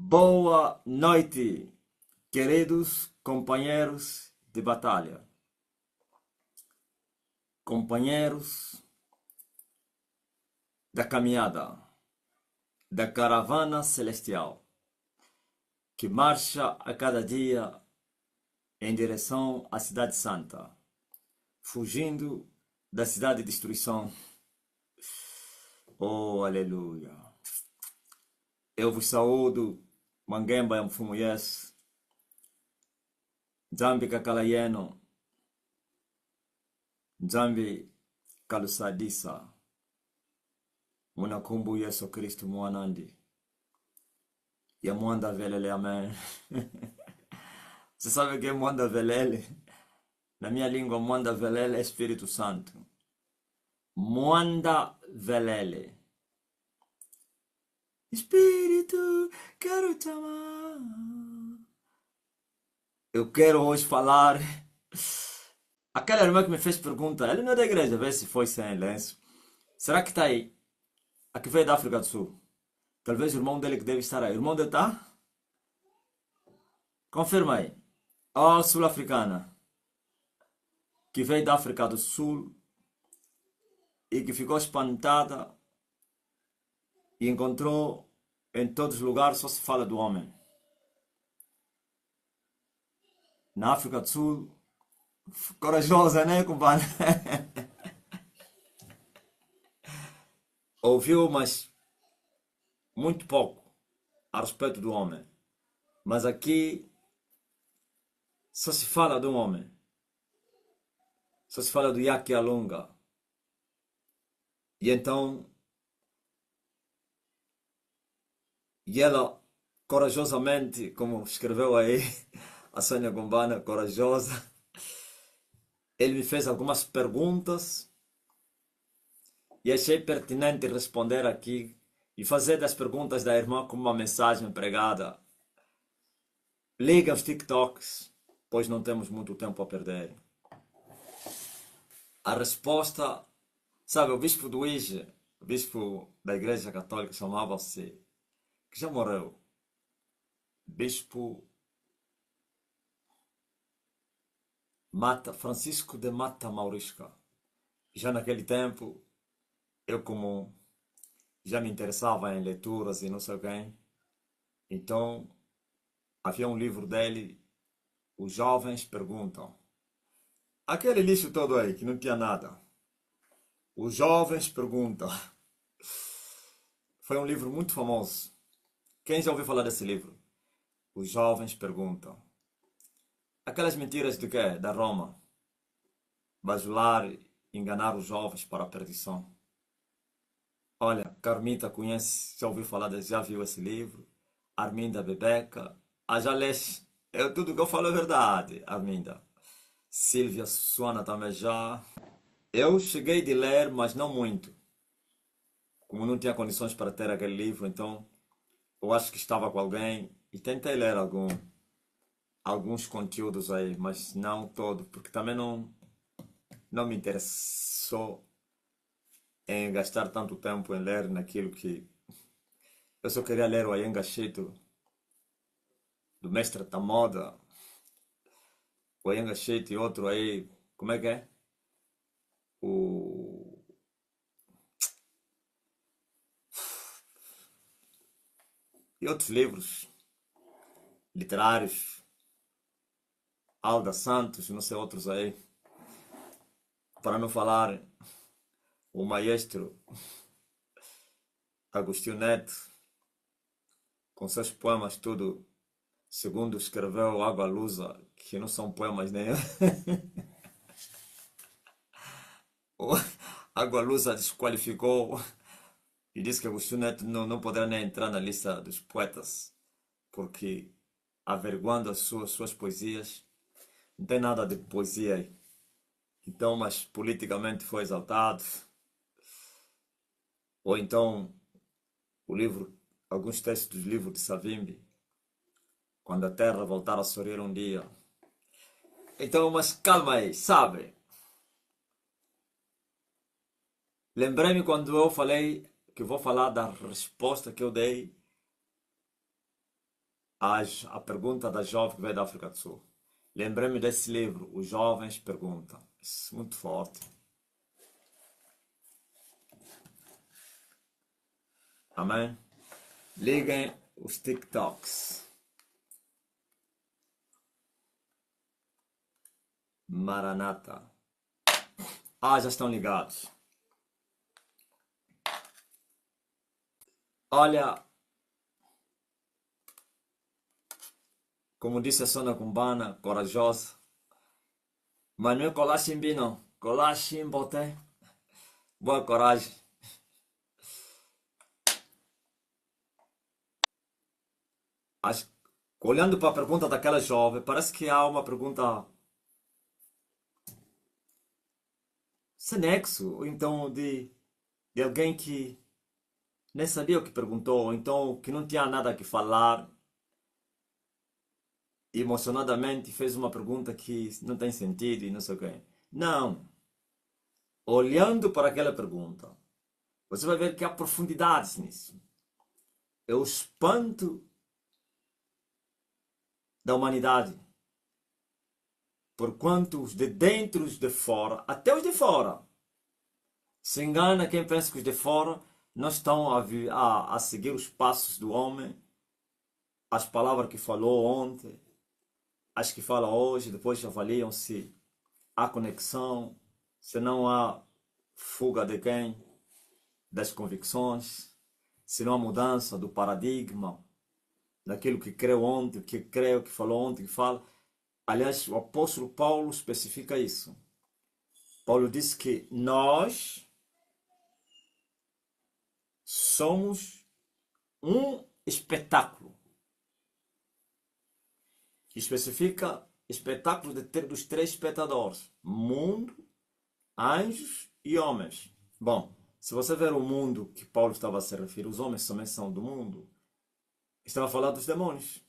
Boa noite, queridos companheiros de batalha, companheiros da caminhada, da caravana celestial, que marcha a cada dia em direção à Cidade Santa, fugindo da cidade de destruição. Oh, aleluia! Eu vos saúdo, Mangemba Mfumuyes, Nzambi Kakalayeno, Nzambi Kalusadisa, Munakumbu Yesu Kristo Mwanandi, ya Mwanda Velele, amém. Você sabe o que é Mwanda Velele? Na minha língua, Mwanda Velele é Espírito Santo. Mwanda Velele. Espírito, quero te amar. Eu quero hoje falar. Aquela irmã que me fez pergunta, ele não é da igreja, vê se foi sem lenço. Será que está aí? A que veio da África do Sul. Talvez o irmão dele que deve estar aí. O irmão dele está? Confirma aí. Oh, sul-africana. Que veio da África do Sul e que ficou espantada e encontrou em todos os lugares só se fala do homem. Na África do Sul, corajosa, né, compadre? Ouviu, mas muito pouco a respeito do homem. Mas aqui só se fala do homem. Só se fala do Yaki Alunga. E então, e ela corajosamente, como escreveu aí a Sônia Gombana, corajosa, ele me fez algumas perguntas e achei pertinente responder aqui e fazer das perguntas da irmã como uma mensagem pregada. Liga os TikToks, pois não temos muito tempo a perder. A resposta, sabe, o bispo do Ige, o bispo da Igreja Católica, chamava-se, que já morreu, Bispo Mata, Francisco de Mata Maurisca. Já naquele tempo, eu como já me interessava em leituras e não sei quem, então havia um livro dele, Os Jovens Perguntam. Aquele lixo todo aí, que não tinha nada. Os Jovens Perguntam. Foi um livro muito famoso. Quem já ouviu falar desse livro? Os Jovens Perguntam. Aquelas mentiras de quê? Da Roma. Bajular, enganar os jovens para a perdição. Olha, Carmita conhece, já ouviu falar, já viu esse livro? Arminda Bebeca. Ah, já leste. Tudo que eu falo é verdade, Arminda. Silvia Suana também já. Eu cheguei de ler, mas não muito. Como não tinha condições para ter aquele livro, então eu acho que estava com alguém e tentei ler alguns conteúdos aí, mas não todo, porque também não me interessou em gastar tanto tempo em ler naquilo que eu só queria ler o Ayenga Cheito do Mestre Tamoda, o Ayenga Cheito e outro aí, como é que é? O... E outros livros literários, Alda Santos, não sei outros aí, para não falar o maestro Agostinho Neto, com seus poemas tudo, segundo escreveu Água Lusa, que não são poemas nem. Água Lusa desqualificou e disse que Agostinho Neto não poderá nem entrar na lista dos poetas, porque averiguando as suas poesias, não tem nada de poesia aí. Então, mas politicamente foi exaltado. Ou então, o livro, alguns textos dos livros de Savimbi, quando a terra voltar a sorrir um dia. Então, mas calma aí, sabe? Lembrei-me quando eu falei que vou falar da resposta que eu dei a pergunta da jovem que veio da África do Sul. Lembrei-me desse livro, Os Jovens Perguntam. Isso é muito forte. Amém? Liguem os TikToks. Maranata. Já estão ligados. Olha, como disse a Sona Cumbana, corajosa. Mas não é colachimbi não. Colachimbote. Boa coragem. Acho, olhando para a pergunta daquela jovem, parece que há uma pergunta sem nexo. Ou então de alguém que nem sabia o que perguntou. Ou então que não tinha nada que falar. E emocionadamente fez uma pergunta que não tem sentido e não sei o quê. Não. Olhando para aquela pergunta, você vai ver que há profundidades nisso. É o espanto da humanidade. Porquanto os de dentro e os de fora, até os de fora, se engana quem pensa que os de fora não estão a seguir os passos do homem, as palavras que falou ontem, as que fala hoje, depois avaliam se há conexão, se não há fuga de quem? Das convicções, se não há mudança do paradigma, daquilo que creu ontem, que creu, que falou ontem, que fala. Aliás, o apóstolo Paulo especifica isso. Paulo disse que nós somos um espetáculo. Especifica espetáculo dos três espectadores: mundo, anjos e homens. Bom, se você ver o mundo que Paulo estava a se referir, os homens também são do mundo, estava a falar dos demônios.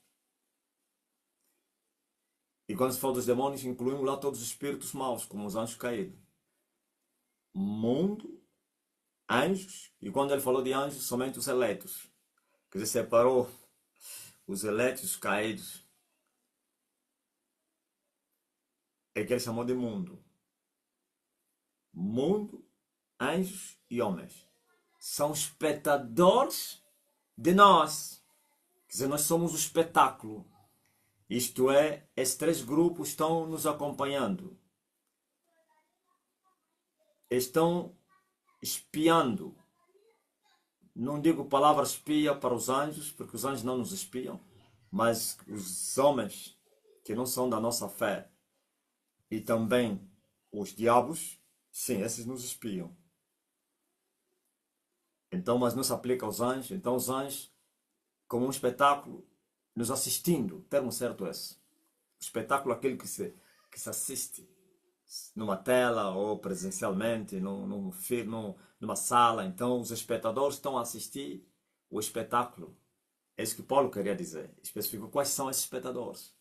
E quando se fala dos demônios, incluímos lá todos os espíritos maus, como os anjos caídos. Mundo, anjos, e quando ele falou de anjos, somente os eleitos. Quer dizer, separou os eleitos e os caídos. É que ele chamou de mundo. Mundo, anjos e homens. São espectadores de nós. Quer dizer, nós somos o espetáculo. Isto é, esses três grupos estão nos acompanhando. Estão espiando. Não digo palavra espia para os anjos, porque os anjos não nos espiam, mas os homens que não são da nossa fé e também os diabos, sim, esses nos espiam. Então, mas não se aplica aos anjos. Então, os anjos, como um espetáculo, nos assistindo, o termo certo é esse. O espetáculo é aquele que se assiste numa tela ou presencialmente, num filme, numa sala. Então, os espectadores estão a assistir o espetáculo. É isso que Paulo queria dizer. Especificou quais são esses espectadores.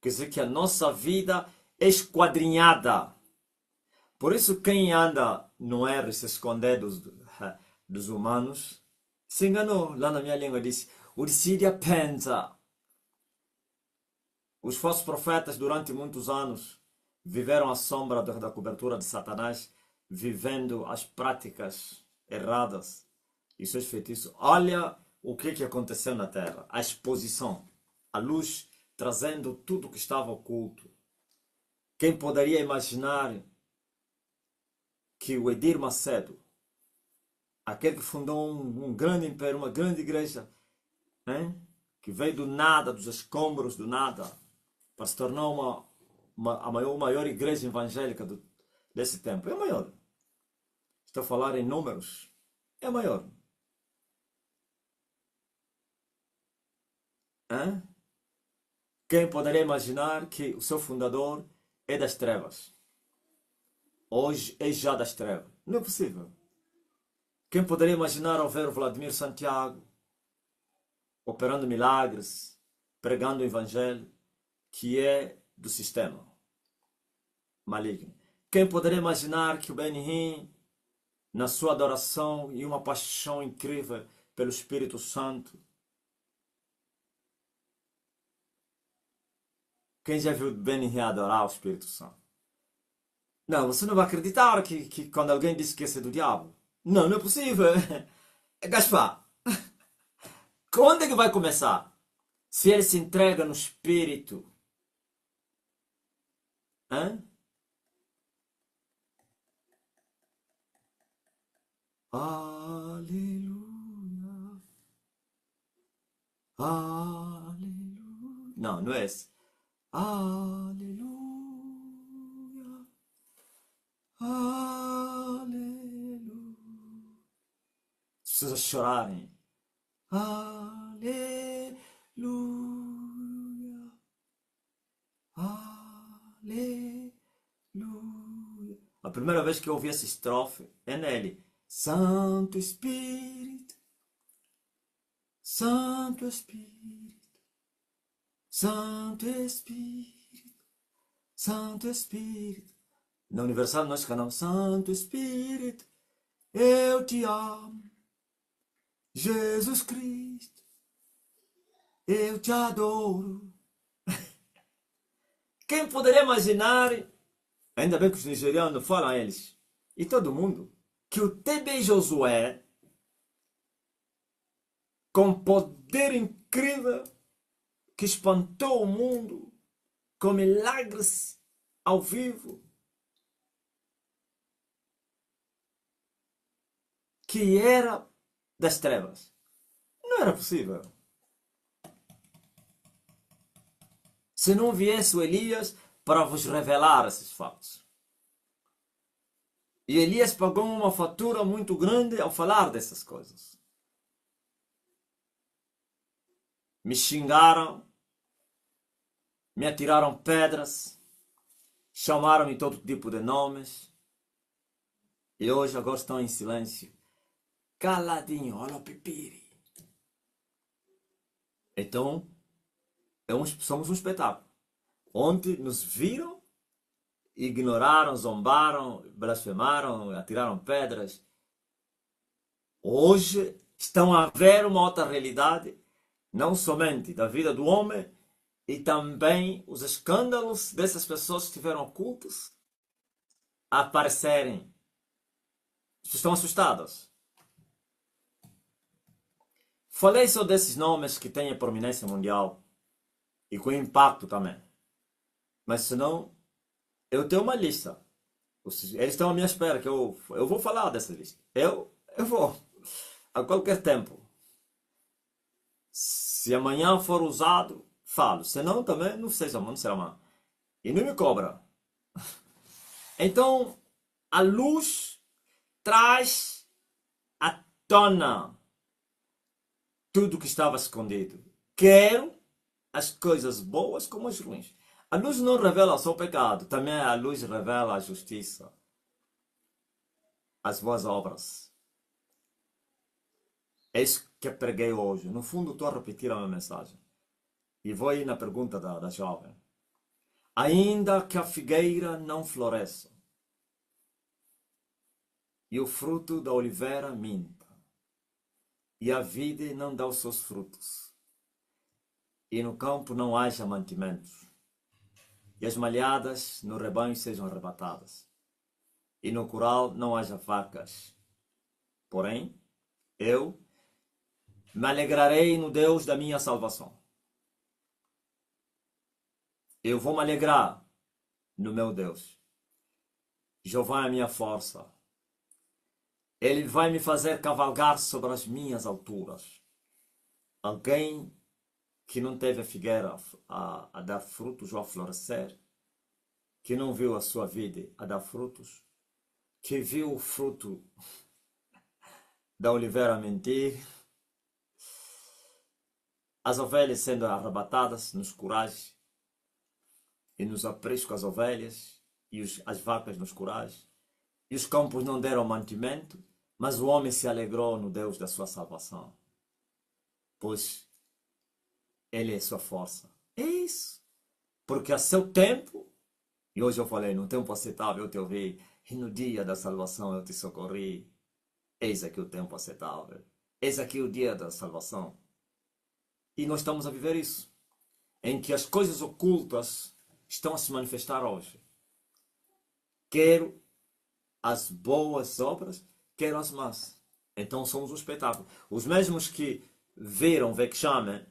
Quer dizer que a nossa vida é esquadrinhada. Por isso, quem anda no erro e se esconder dos humanos, se enganou. Lá na minha língua disse, Ursídia pensa. Os falsos profetas, durante muitos anos, viveram à sombra da cobertura de Satanás, vivendo as práticas erradas e seus feitiços. Olha o que aconteceu na terra. A exposição, a luz trazendo tudo o que estava oculto. Quem poderia imaginar que o Edir Macedo, aquele que fundou um grande império, uma grande igreja, hein? Que veio do nada, dos escombros do nada, para se tornar a maior igreja evangélica desse tempo. É a maior. Estou a falar em números. É a maior. Hein? Quem poderia imaginar que o seu fundador é das trevas? Hoje é já das trevas. Não é possível. Quem poderia imaginar ao ver o Vladimir Santiago operando milagres, pregando o evangelho, que é do sistema maligno? Quem poderia imaginar que o Benihim, na sua adoração e uma paixão incrível pelo Espírito Santo, Quem já viu Benny adorar o Espírito Santo? Não, você não vai acreditar que quando alguém diz que esse é do diabo. Não, não é possível. Gaspar, quando é que vai começar? Se ele se entrega no Espírito. Hã? Aleluia. Aleluia. Não, não é esse. Aleluia. Aleluia. As pessoas chorarem. Aleluia. Aleluia. A primeira vez que eu ouvi essa estrofe é nele. Santo Espírito, Santo Espírito, Santo Espírito, Santo Espírito. Na Universal nós cantamos Santo Espírito, eu te amo. Jesus Cristo, eu te adoro. Quem poderia imaginar, ainda bem que os nigerianos falam a eles, e todo mundo, que o TB Josué, com poder incrível, que espantou o mundo, com milagres ao vivo, que era das trevas. Não era possível. Se não viesse o Elias para vos revelar esses fatos. E Elias pagou uma fatura muito grande ao falar dessas coisas. Me xingaram, me atiraram pedras, chamaram-me todo tipo de nomes. E hoje agora estão em silêncio. Caladinho, olha o pipiri. Então, somos um espetáculo. Ontem nos viram, ignoraram, zombaram, blasfemaram, atiraram pedras. Hoje estão a ver uma outra realidade, não somente da vida do homem, e também os escândalos dessas pessoas que estiveram ocultas a aparecerem. Estão assustados. Falei só desses nomes que têm a prominência mundial e com impacto também. Mas senão, eu tenho uma lista. Eles estão à minha espera que eu vou falar dessa lista. Eu vou. A qualquer tempo. Se amanhã for usado, falo. Se não, também não seja, não será amanhã. E não me cobra. Então, a luz traz à tona tudo que estava escondido. Quero as coisas boas como as ruins. A luz não revela só o pecado, também a luz revela a justiça, as boas obras. É isso que eu preguei hoje. No fundo, estou a repetir a minha mensagem. E vou ir na pergunta da jovem. Ainda que a figueira não floresça e o fruto da oliveira minta, e a vide não dá os seus frutos, e no campo não haja mantimentos, e as malhadas no rebanho sejam arrebatadas, e no curral não haja vacas. Porém, eu me alegrarei no Deus da minha salvação. Eu vou me alegrar no meu Deus. Jeová é a minha força. Ele vai me fazer cavalgar sobre as minhas alturas. Alguém que não teve a figueira a dar frutos ou a florescer, que não viu a sua vida a dar frutos, que viu o fruto da oliveira a mentir, as ovelhas sendo arrebatadas nos curais e nos apriscos as ovelhas e as vacas nos curais, e os campos não deram mantimento, mas o homem se alegrou no Deus da sua salvação, pois Ele é sua força. É isso. Porque a seu tempo, e hoje eu falei, no tempo aceitável eu te ouvi, e no dia da salvação eu te socorri. Eis aqui o tempo aceitável. Eis aqui o dia da salvação. E nós estamos a viver isso. em que as coisas ocultas estão a se manifestar hoje. Quero as boas obras, quero as más. Então somos um espetáculo. Os mesmos que viram vexame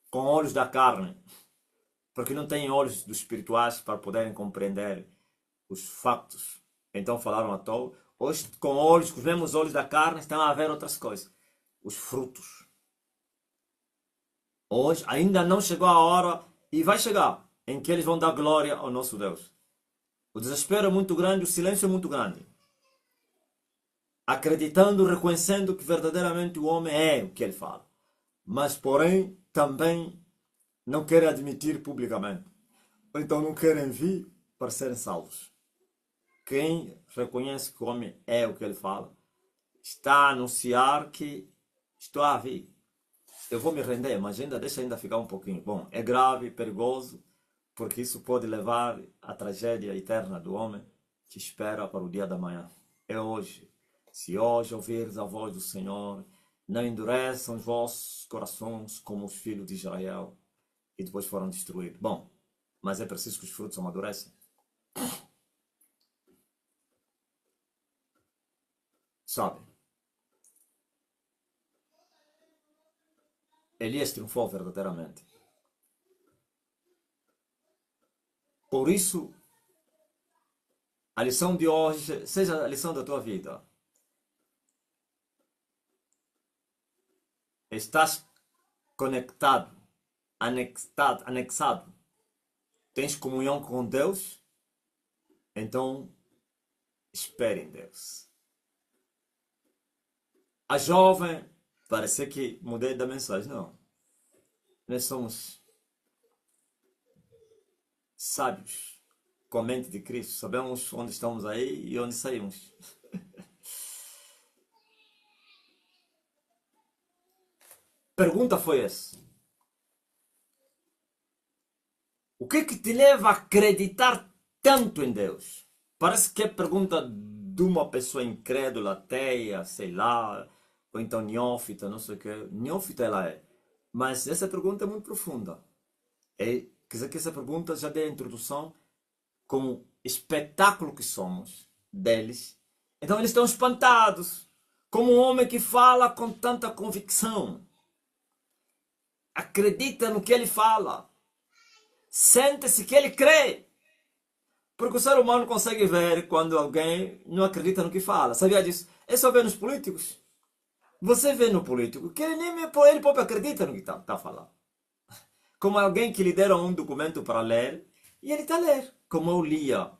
com olhos da carne, porque não têm olhos dos espirituais para poderem compreender os factos. Então falaram à toa. Hoje, com os mesmos olhos da carne, estão a ver outras coisas. Os frutos. Hoje ainda não chegou a hora, e vai chegar, em que eles vão dar glória ao nosso Deus. O desespero é muito grande, o silêncio é muito grande. Acreditando, reconhecendo que verdadeiramente o homem é o que ele fala. Mas, porém, também não querem admitir publicamente. Ou então não querem vir para serem salvos. Quem reconhece que o homem é o que ele fala, está a anunciar que estou a vir. Eu vou me render, mas deixa ainda ficar um pouquinho. Bom, é grave, perigoso, porque isso pode levar à tragédia eterna do homem que espera para o dia da manhã. É hoje. Se hoje ouvires a voz do Senhor, não endureçam os vossos corações como os filhos de Israel, e depois foram destruídos. Bom, mas é preciso que os frutos amadureçam. Sabe? Elias triunfou verdadeiramente. Por isso, a lição de hoje seja a lição da tua vida. Estás conectado, anexado. Tens comunhão com Deus? Então, espere em Deus. A jovem, parece que mudei da mensagem, não. Nós somos sábios com a mente de Cristo. Sabemos onde estamos aí e onde saímos. Pergunta foi essa. O que te leva a acreditar tanto em Deus? Parece que é pergunta de uma pessoa incrédula, ateia, sei lá, ou então neófita, não sei o que. Neófita ela é. Mas essa pergunta é muito profunda. Quer dizer que essa pergunta já deu a introdução como espetáculo que somos deles. Então eles estão espantados. Como um homem que fala com tanta convicção. Acredita no que ele fala. Sente-se que ele crê. Porque o ser humano consegue ver quando alguém não acredita no que fala. Sabia disso? É só ver nos políticos. Você vê no político que ele próprio acredita no que está falando. Como alguém que lhe deram um documento para ler e ele está a ler. Como eu lia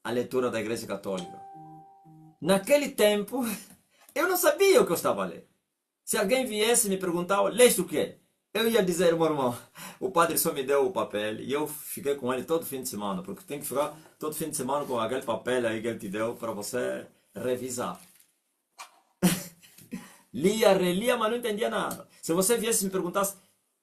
a leitura da Igreja Católica. Naquele tempo, eu não sabia o que eu estava a ler. Se alguém viesse e me perguntar, leste o quê? Eu ia dizer, meu irmão, o padre só me deu o papel e eu fiquei com ele todo fim de semana, porque tem que ficar todo fim de semana com aquele papel aí que ele te deu para você revisar. Lia, relia, mas não entendia nada. Se você viesse e me perguntasse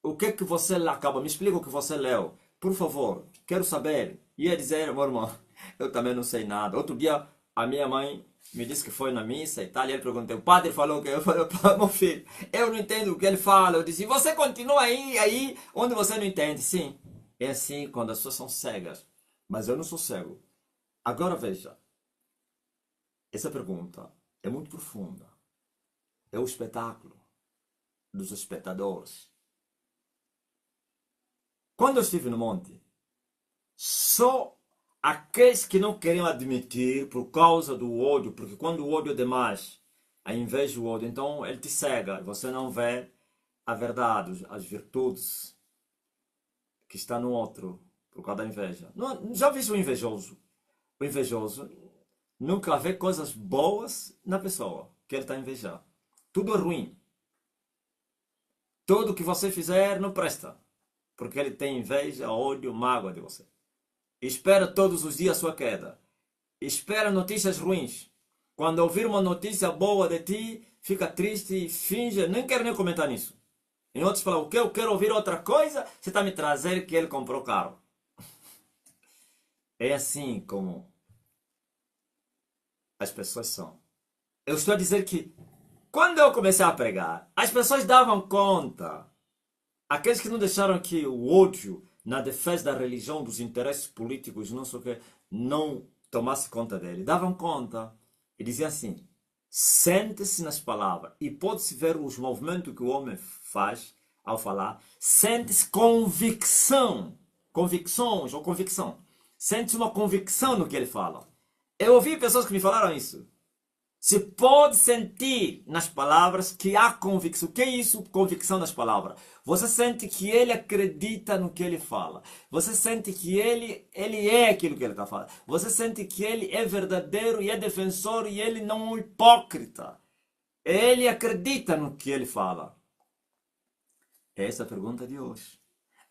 o que você acaba, me explica o que você leu, por favor, quero saber. Ia dizer, meu irmão, eu também não sei nada. Outro dia, a minha mãe me disse que foi na missa e tal, e ele perguntou, o padre falou que eu falei, meu filho, eu não entendo o que ele fala. Eu disse, você continua aí onde você não entende. Sim, é assim quando as pessoas são cegas, mas eu não sou cego. Agora veja, essa pergunta é muito profunda. É o espetáculo dos espectadores. Quando eu estive no monte, só aqueles que não queriam admitir por causa do ódio, porque quando o ódio é demais, a inveja do ódio, então ele te cega, você não vê a verdade, as virtudes que está no outro, por causa da inveja. Não, já viu o invejoso? O invejoso nunca vê coisas boas na pessoa que ele está a invejar. Tudo é ruim. Tudo que você fizer não presta, porque ele tem inveja, ódio, mágoa de você. Espera todos os dias a sua queda. Espera notícias ruins. Quando ouvir uma notícia boa de ti, fica triste e finge, nem quer nem comentar nisso. Em outros falam, o que eu quero ouvir outra coisa, você está me trazendo que ele comprou carro. É assim como as pessoas são. Eu estou a dizer que quando eu comecei a pregar, as pessoas davam conta aqueles que não deixaram que o ódio na defesa da religião, dos interesses políticos, não sei o que, não tomasse conta dele. Davam conta e diziam assim, sente-se nas palavras. E pode-se ver os movimentos que o homem faz ao falar. Sente-se convicção. Convicções ou convicção. Sente-se uma convicção no que ele fala. Eu ouvi pessoas que me falaram isso. Se pode sentir nas palavras que há convicção. O que é isso? Convicção nas palavras. Você sente que ele acredita no que ele fala. Você sente que ele é aquilo que ele está falando. Você sente que ele é verdadeiro e é defensor e ele não é um hipócrita. Ele acredita no que ele fala. Essa é a pergunta de hoje.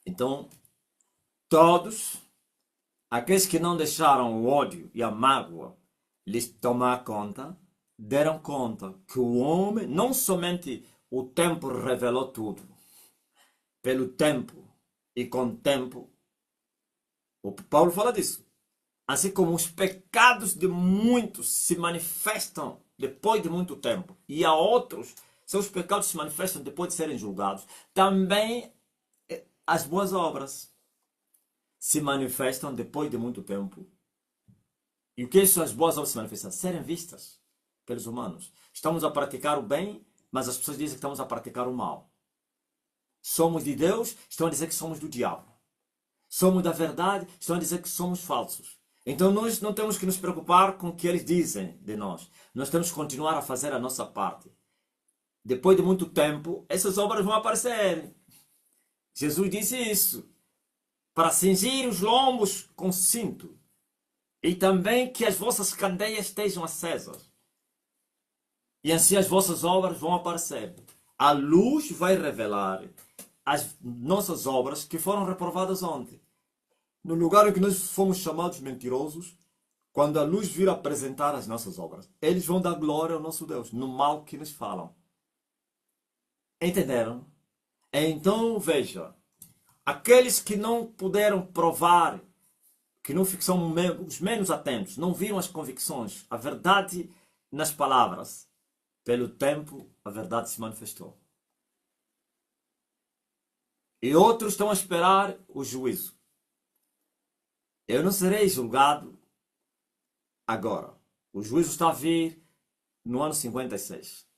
Então, todos aqueles que não deixaram o ódio e a mágoa lhes tomar conta, deram conta que o homem, não somente o tempo revelou tudo, pelo tempo e com o tempo, o Paulo fala disso, assim como os pecados de muitos se manifestam depois de muito tempo, e a outros, seus pecados se manifestam depois de serem julgados, também as boas obras se manifestam depois de muito tempo. E o que são as boas obras se manifestam? Serem vistas pelos humanos. Estamos a praticar o bem, mas as pessoas dizem que estamos a praticar o mal. Somos de Deus, estão a dizer que somos do diabo. Somos da verdade, estão a dizer que somos falsos. Então nós não temos que nos preocupar com o que eles dizem de nós. Nós temos que continuar a fazer a nossa parte. Depois de muito tempo, essas obras vão aparecer. Jesus disse isso. Para cingir os lombos com cinto. E também que as vossas candeias estejam acesas. E assim as vossas obras vão aparecer. A luz vai revelar as nossas obras que foram reprovadas ontem. No lugar em que nós fomos chamados mentirosos, quando a luz vir apresentar as nossas obras, eles vão dar glória ao nosso Deus, no mal que nos falam. Entenderam? Então veja, aqueles que não puderam provar, que não são os menos atentos, não viram as convicções, a verdade nas palavras, pelo tempo, a verdade se manifestou. E outros estão a esperar o juízo. Eu não serei julgado agora. O juízo está a vir no ano 56.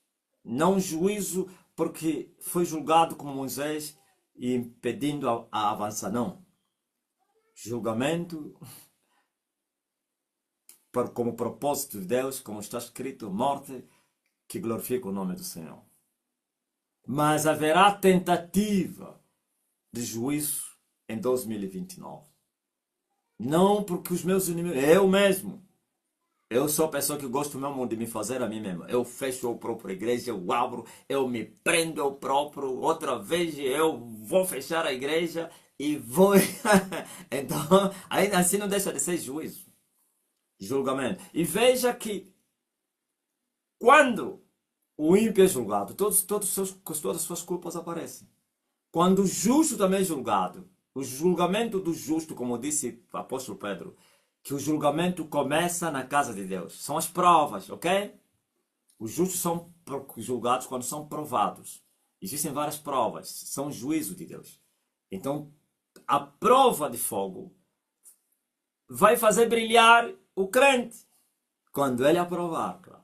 Não juízo porque foi julgado como Moisés e impedindo a avançar, não. Julgamento como propósito de Deus, como está escrito, morte que glorifica o nome do Senhor. Mas haverá tentativa de juízo em 2029. Não porque os meus inimigos, eu mesmo, eu sou a pessoa que gosto mesmo de me fazer a mim mesmo. Eu fecho a própria igreja, eu abro, eu me prendo eu próprio, outra vez eu vou fechar a igreja e vou... Então, ainda assim não deixa de ser juízo, julgamento. E veja que quando o ímpio é julgado, todas as suas culpas aparecem. Quando o justo também é julgado, o julgamento do justo, como disse o apóstolo Pedro, que o julgamento começa na casa de Deus. São as provas, ok? Os justos são julgados quando são provados. Existem várias provas, são o juízo de Deus. Então, a prova de fogo vai fazer brilhar o crente quando ele aprovar, claro.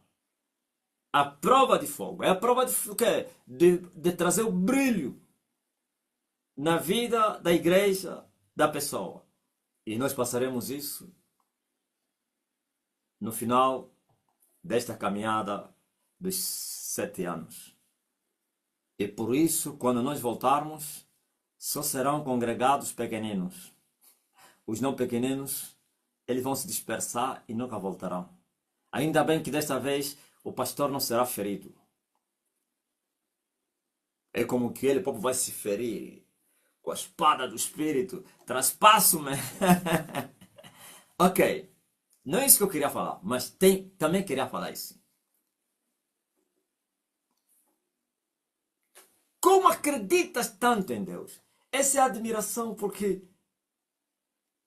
A prova de fogo é a prova de quê? De trazer o brilho na vida da igreja, da pessoa. E nós passaremos isso no final desta caminhada dos 7 anos. E por isso, quando nós voltarmos, só serão congregados pequeninos. Os não pequeninos, eles vão se dispersar e nunca voltarão. Ainda bem que desta vez o pastor não será ferido. É como que ele próprio vai se ferir com a espada do Espírito. Traspasso-me. Ok. Não é isso que eu queria falar, mas também queria falar isso. Como acreditas tanto em Deus? Essa é a admiração, porque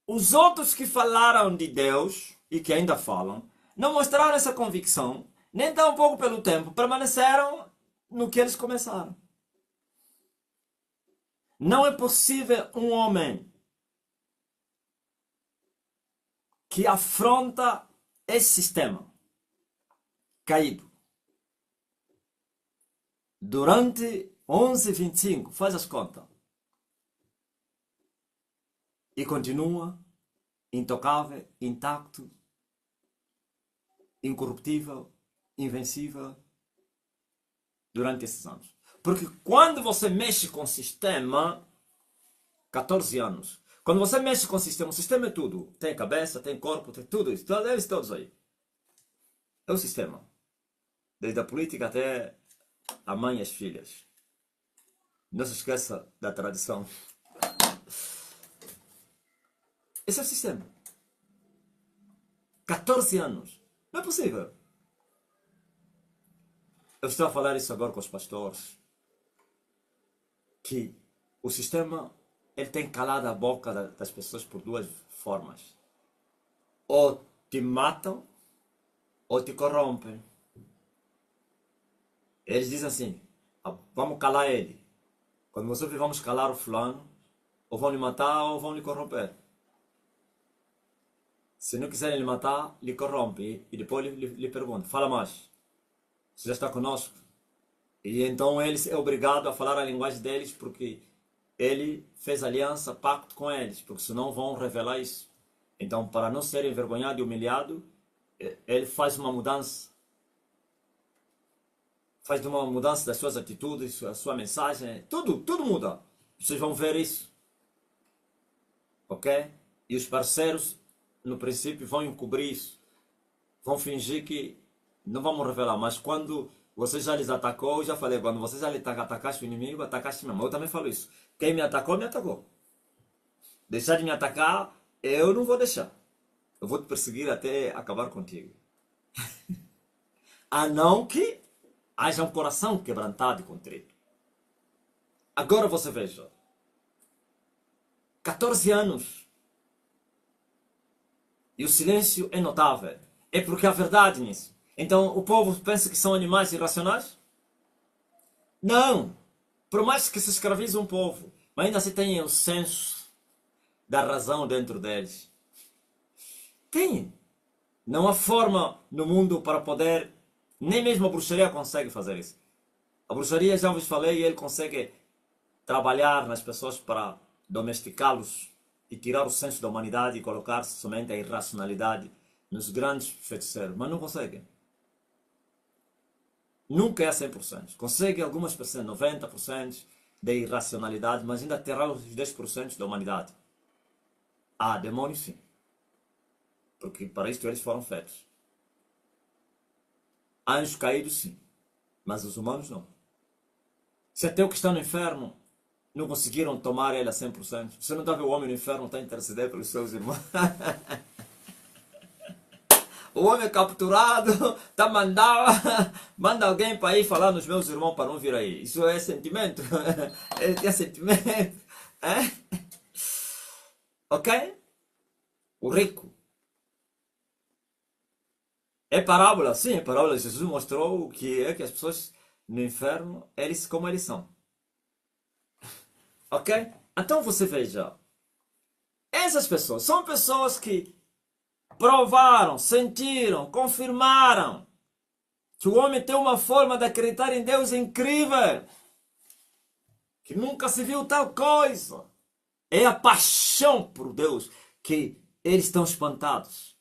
os outros que falaram de Deus e que ainda falam, não mostraram essa convicção, nem tão pouco pelo tempo, permaneceram no que eles começaram. Não é possível um homem que afronta esse sistema caído durante 11:25, faz as contas, e continua intocável, intacto, incorruptível, invencível durante esses anos. Porque quando você mexe com o sistema, 14 anos, quando você mexe com o sistema é tudo. Tem cabeça, tem corpo, tem tudo isso. Eles todos aí. É o sistema. Desde a política até a mãe e as filhas. Não se esqueça da tradição. Esse é o sistema. 14 anos. Não é possível. Eu estou a falar isso agora com os pastores. Que o sistema ele tem calado a boca das pessoas por duas formas. Ou te matam, ou te corrompem. Eles dizem assim, vamos calar ele. Quando você ouvir, vamos calar o fulano, ou vão lhe matar, ou vão lhe corromper. Se não quiserem lhe matar, lhe corrompe. E depois lhe pergunta, fala mais. Você já está conosco? E então ele é obrigado a falar a linguagem deles, porque ele fez aliança, pacto com eles, porque senão vão revelar isso. Então, para não ser envergonhado e humilhado, ele faz uma mudança. Faz uma mudança das suas atitudes, a sua mensagem, tudo muda. Vocês vão ver isso. Ok? E os parceiros, no princípio, vão encobrir isso. Vão fingir que não vamos revelar, mas quando você já lhes atacou, eu já falei, quando você já lhe atacaste o inimigo, atacaste mesmo. Eu também falo isso. Quem me atacou, me atacou. Deixar de me atacar, eu não vou deixar. Eu vou te perseguir até acabar contigo. A não que haja um coração quebrantado e contrito. Agora você veja. 14 anos. E o silêncio é notável. É porque há verdade nisso. Então o povo pensa que são animais irracionais? Não. Por mais que se escravize um povo, mas ainda se tem o senso da razão dentro deles. Tem. Não há forma no mundo para poder... Nem mesmo a bruxaria consegue fazer isso. A bruxaria, já vos falei, ele consegue trabalhar nas pessoas para domesticá-los e tirar o senso da humanidade e colocar-se somente a irracionalidade nos grandes feiticeiros. Mas não consegue. Nunca é 100%. Consegue algumas pessoas, 90% de irracionalidade, mas ainda terá os 10% da humanidade. Ah, demônios sim. Porque para isto eles foram feitos. Anjos caídos sim. Mas os humanos não. Se até o que está no inferno não conseguiram tomar ele a 100%. Você não está vendo o homem no inferno, está a interceder pelos seus irmãos. O homem é capturado, tá manda alguém para ir falar nos meus irmãos para não vir aí. Isso é sentimento. É sentimento. É? Ok? O rico. É parábola, sim, é parábola. Jesus mostrou o que é que as pessoas no inferno, eles como eles são. Ok? Então você veja. Essas pessoas são pessoas que provaram, sentiram, confirmaram que o homem tem uma forma de acreditar em Deus incrível, que nunca se viu tal coisa. É a paixão por Deus que eles estão espantados.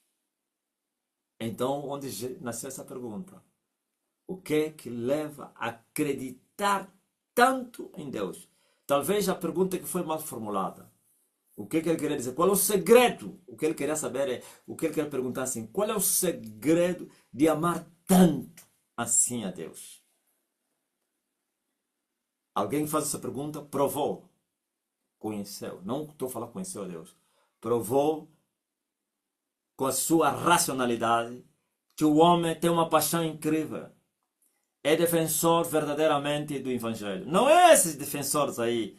Então, onde nasceu essa pergunta? O que é que leva a acreditar tanto em Deus? Talvez a pergunta que foi mal formulada. O que ele queria dizer? Qual é o segredo? O que ele queria saber é, o que ele queria perguntar assim, qual é o segredo de amar tanto assim a Deus? Alguém que faz essa pergunta provou, conheceu. Não estou a falar conheceu a Deus. Provou com a sua racionalidade que o homem tem uma paixão incrível. É defensor verdadeiramente do Evangelho. Não é esses defensores aí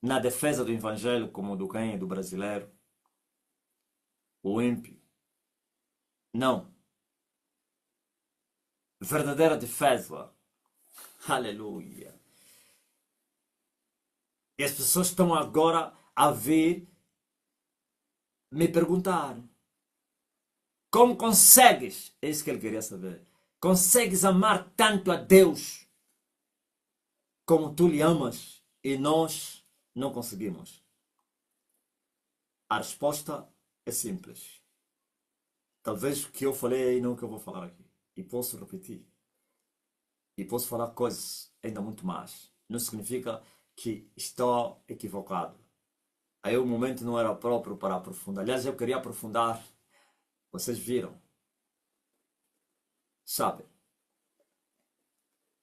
na defesa do Evangelho, como o do quem e do brasileiro, o ímpio. Não. Verdadeira defesa. Aleluia. E as pessoas estão agora a vir me perguntar: como consegues? É isso que ele queria saber. Consegues amar tanto a Deus como tu lhe amas e nós não conseguimos? A resposta é simples. Talvez o que eu falei aí não é o que eu vou falar aqui. E posso repetir. E posso falar coisas ainda muito mais. Não significa que estou equivocado. Aí o momento não era próprio para aprofundar. Aliás, eu queria aprofundar. Vocês viram. Sabe?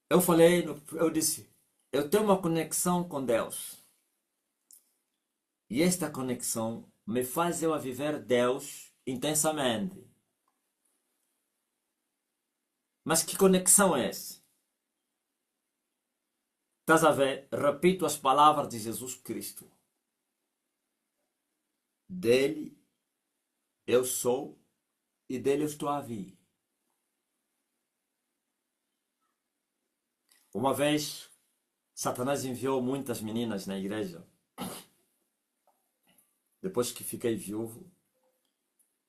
Eu falei, eu disse, eu tenho uma conexão com Deus. E esta conexão me faz eu a viver Deus intensamente. Mas que conexão é essa? Estás a ver? Repito as palavras de Jesus Cristo. Dele eu sou e dele eu estou a vir. Uma vez, Satanás enviou muitas meninas na igreja. Depois que fiquei viúvo.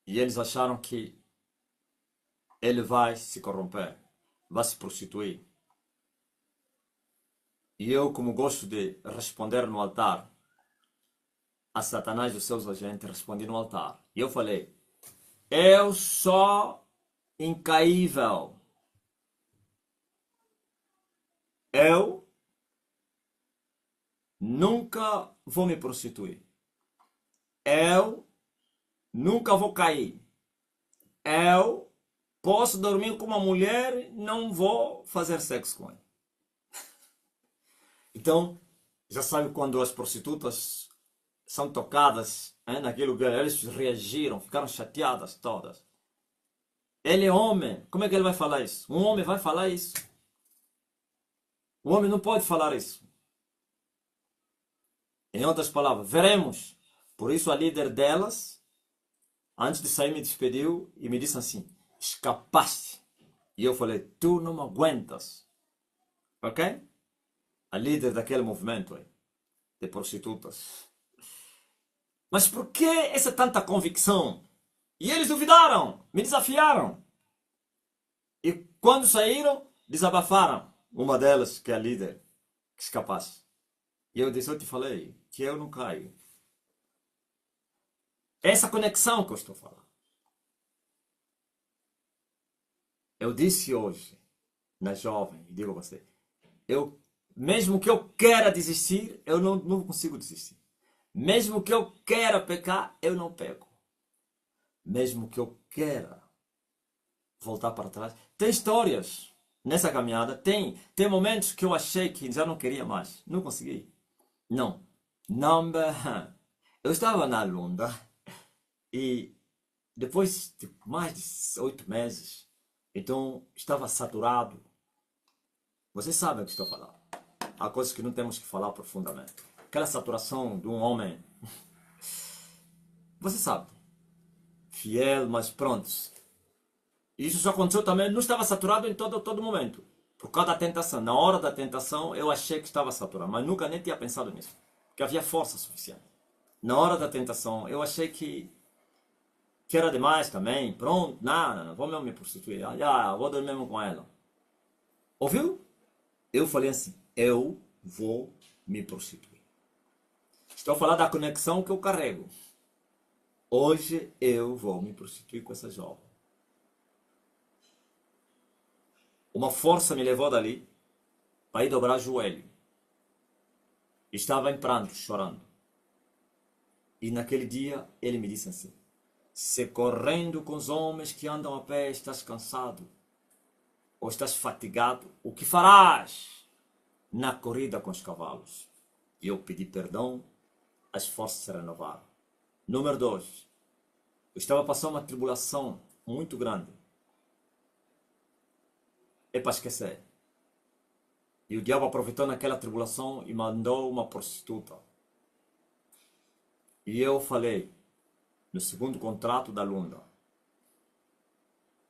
E eles acharam que ele vai se corromper, vai se prostituir. E eu, como gosto de responder no altar, a Satanás e os seus agentes, respondi no altar. E eu falei, eu sou incaível. Eu nunca vou me prostituir. Eu nunca vou cair. Eu posso dormir com uma mulher, não vou fazer sexo com ela. Então, já sabe quando as prostitutas são tocadas naquele lugar, eles reagiram, ficaram chateadas todas. Ele é homem, como é que ele vai falar isso? Um homem vai falar isso? O homem não pode falar isso. Em outras palavras, veremos. Por isso a líder delas, antes de sair, me despediu e me disse assim, escapaste. E eu falei, tu não me aguentas. Ok? A líder daquele movimento aí, de prostitutas. Mas por que essa tanta convicção? E eles duvidaram, me desafiaram. E quando saíram, desabafaram. Uma delas, que é a líder, que escapasse. E eu disse, eu te falei que eu não caio. Essa conexão que eu estou falando. Eu disse hoje, na jovem, e digo a você, mesmo que eu queira desistir, eu não consigo desistir. Mesmo que eu queira pecar, eu não peco. Mesmo que eu queira voltar para trás. Tem histórias nessa caminhada, tem momentos que eu achei que já não queria mais. Não consegui. Não. Eu estava na Lunda e depois de mais de 8 meses, então estava saturado. Vocês sabem o que estou falando. Há coisas que não temos que falar profundamente. Aquela saturação de um homem. Você sabe. Fiel, mas pronto. Isso só aconteceu também. Não estava saturado em todo momento. Por causa da tentação. Na hora da tentação, eu achei que estava saturado. Mas nunca nem tinha pensado nisso. Que havia força suficiente. Na hora da tentação, eu achei que era demais também. Pronto, não, vou mesmo me prostituir. Vou dormir mesmo com ela. Ouviu? Eu falei assim, eu vou me prostituir. Estou a falar da conexão que eu carrego. Hoje eu vou me prostituir com essa jovem. Uma força me levou dali para ir dobrar o joelho. Estava em pranto, chorando. E naquele dia ele me disse assim, se correndo com os homens que andam a pé estás cansado ou estás fatigado, o que farás na corrida com os cavalos? E eu pedi perdão, as forças se renovaram. Número 2, eu estava passando uma tribulação muito grande. É para esquecer. E o diabo aproveitou naquela tribulação e mandou uma prostituta. E eu falei, no segundo contrato da Lunda,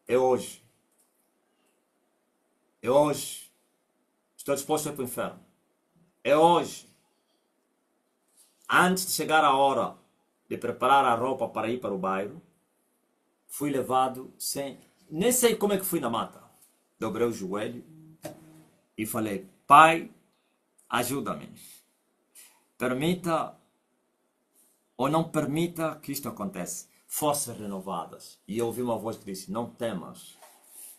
é hoje estou disposto a ir para o inferno. É hoje Antes de chegar a hora de preparar a roupa para ir para o bairro, fui levado sem... Nem sei como é que fui na mata. Dobrei o joelho e falei, Pai, ajuda-me. Permita ou não permita que isto aconteça. Forças renovadas. E eu ouvi uma voz que disse, não temas,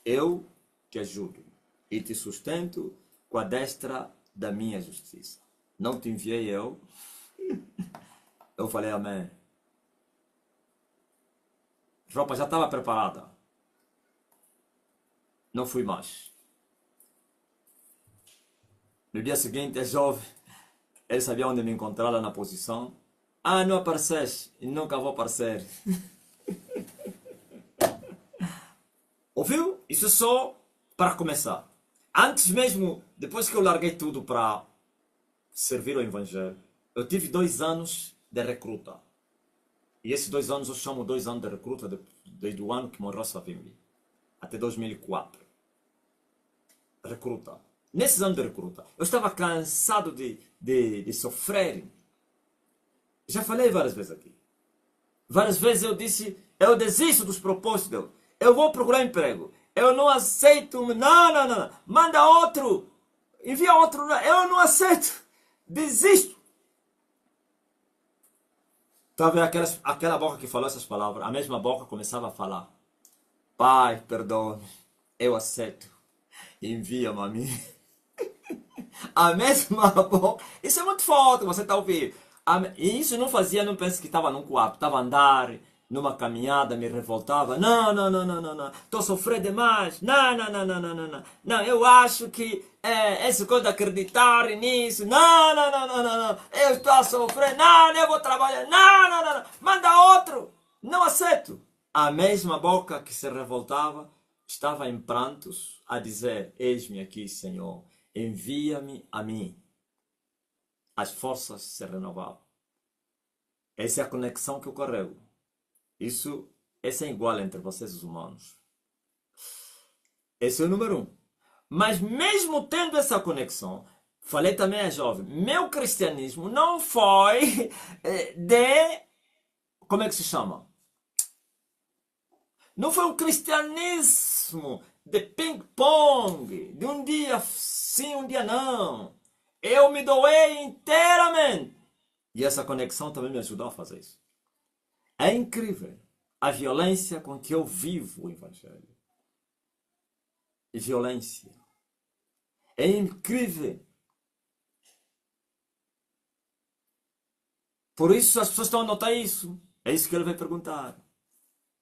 eu te ajudo e te sustento com a destra da minha justiça. Não te enviei eu. Eu falei amém. A roupa já estava preparada. Não fui mais. No dia seguinte, é jovem. Ele sabia onde me encontrar lá na posição. Ah, não apareceste. E nunca vou aparecer. Ouviu? Isso é só para começar. Antes mesmo, depois que eu larguei tudo para servir ao Evangelho, eu tive 2 anos de recruta. E esses 2 anos eu chamo 2 anos de recruta desde o ano que morreu Savimbi até 2004. Recruta. Nesses anos de recruta, eu estava cansado de sofrer. Já falei várias vezes aqui. Várias vezes eu disse, eu desisto dos propósitos de Deus. Eu vou procurar emprego. Eu não aceito. Não. Manda outro. Envia outro. Eu não aceito. Desisto. Tá vendo aquela boca que falou essas palavras? A mesma boca começava a falar. Pai, perdoa-me. Eu aceito. Envia-me a mim. A mesma boca. Isso é muito forte, você está ouvindo. E isso não fazia, não pense que estava num quarto. Estava a andar, numa caminhada, me revoltava. Não. Estou sofrendo demais. Não. Não, eu acho que essa coisa de acreditar nisso. Não. Eu estou a sofrer. Não, eu vou trabalhar. Não. Manda outro. Não aceito. A mesma boca que se revoltava estava em prantos a dizer, eis-me aqui, Senhor. Envia-me a mim. As forças se renovavam. Essa é a conexão que eu carrego. Esse é igual entre vocês os humanos. Esse é o número 1. Mas mesmo tendo essa conexão, falei também a jovem, meu cristianismo não foi como é que se chama? Não foi um cristianismo de ping-pong, de um dia sim, um dia não. Eu me doei inteiramente. E essa conexão também me ajudou a fazer isso. É incrível a violência com que eu vivo o Evangelho. E violência. É incrível. Por isso as pessoas estão a notar isso. É isso que ele vai perguntar.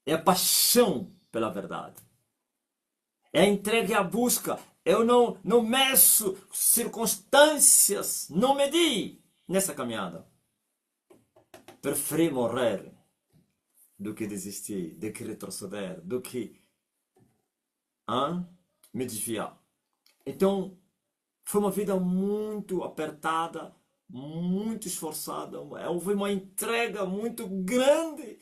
É a paixão pela verdade. É a entrega e a busca. Eu não meço circunstâncias. Não medi nessa caminhada. Preferi morrer do que desistir, do que retroceder, do que me desviar. Então, foi uma vida muito apertada, muito esforçada. Houve uma entrega muito grande.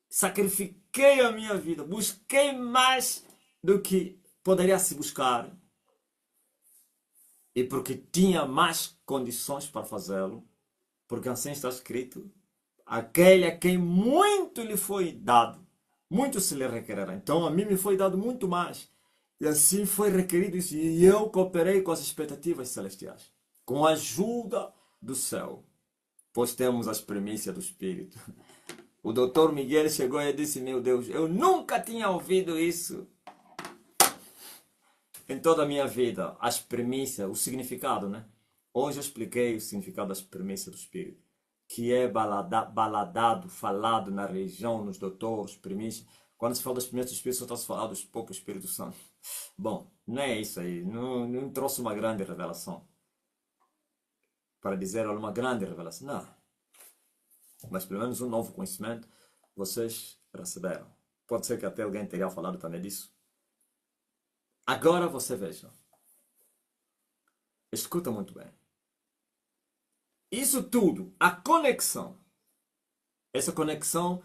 Sacrifiquei a minha vida, busquei mais do que poderia se buscar. E porque tinha mais condições para fazê-lo, porque assim está escrito, aquele a quem muito lhe foi dado, muito se lhe requererá. Então a mim me foi dado muito mais. E assim foi requerido isso. E eu cooperei com as expectativas celestiais, com a ajuda do céu, pois temos as primícias do Espírito. O doutor Miguel chegou e disse, meu Deus, eu nunca tinha ouvido isso. Em toda a minha vida, as primícias, o significado, né? Hoje eu expliquei o significado das primícias do Espírito, que é baladado, falado na região, nos doutores, primícias. Quando se fala das primícias do Espírito, só está se falando do pouco Espírito Santo. Bom, não é isso aí, não trouxe uma grande revelação. Para dizer uma grande revelação, não. Mas pelo menos um novo conhecimento vocês receberam. Pode ser que até alguém tenha falado também disso. Agora você veja. Escuta muito bem. Isso tudo, a conexão. Essa conexão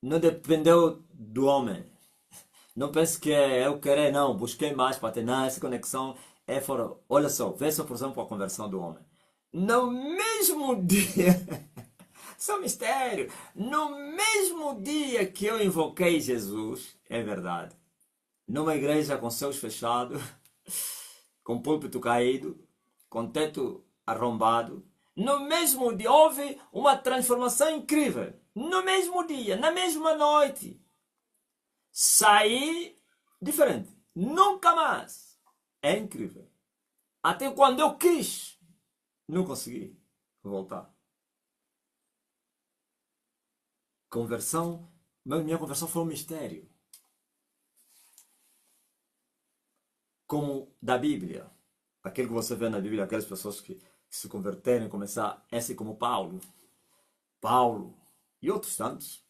não dependeu do homem. Não pense que é eu querer, não. Busquei mais para ter. Não, essa conexão é fora. Olha só, veja por exemplo a conversão do homem. No mesmo dia, isso é um mistério, no mesmo dia que eu invoquei Jesus, é verdade, numa igreja com céus fechados, com púlpito caído, com teto arrombado, no mesmo dia houve uma transformação incrível. No mesmo dia, na mesma noite, saí diferente. Nunca mais. É incrível. Até quando eu quis, não consegui voltar. Conversão, minha conversão foi um mistério. Como da Bíblia. Aquilo que você vê na Bíblia, aquelas pessoas que se converterem, começar, assim como Paulo e outros tantos.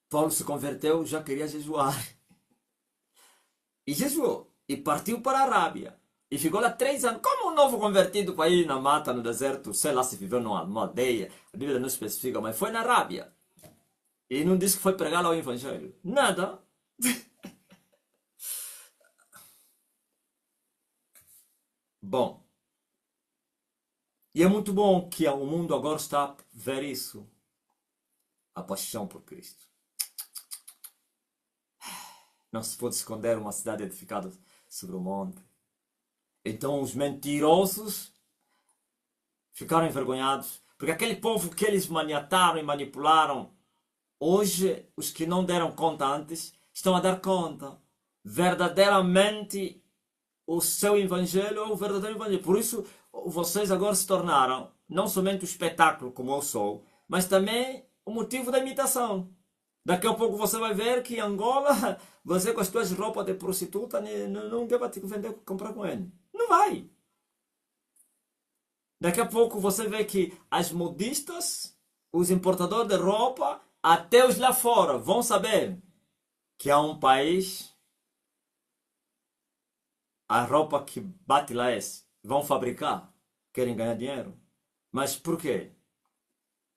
Paulo se converteu, já queria jejuar. E jejuou. E partiu para a Arábia. E ficou lá 3 anos. Como um novo convertido para ir na mata, no deserto, sei lá se viveu numa aldeia. A Bíblia não especifica, mas foi na Arábia. E não disse que foi pregar lá o Evangelho. Nada. Bom. E é muito bom que o mundo agora está a ver isso. A paixão por Cristo. Não se pode esconder uma cidade edificada sobre o monte. Então os mentirosos ficaram envergonhados. Porque aquele povo que eles maniataram e manipularam, hoje os que não deram conta antes estão a dar conta. Verdadeiramente o seu evangelho é o verdadeiro evangelho. Por isso vocês agora se tornaram não somente o espetáculo como eu sou, mas também o motivo da imitação. Daqui a pouco você vai ver que em Angola, você com as suas roupas de prostituta, não vai te vender, comprar com ele. Não vai. Daqui a pouco você vê que as modistas, os importadores de roupa, até os lá fora, vão saber que há um país, a roupa que bate lá é esse. Vão fabricar, querem ganhar dinheiro. Mas por quê?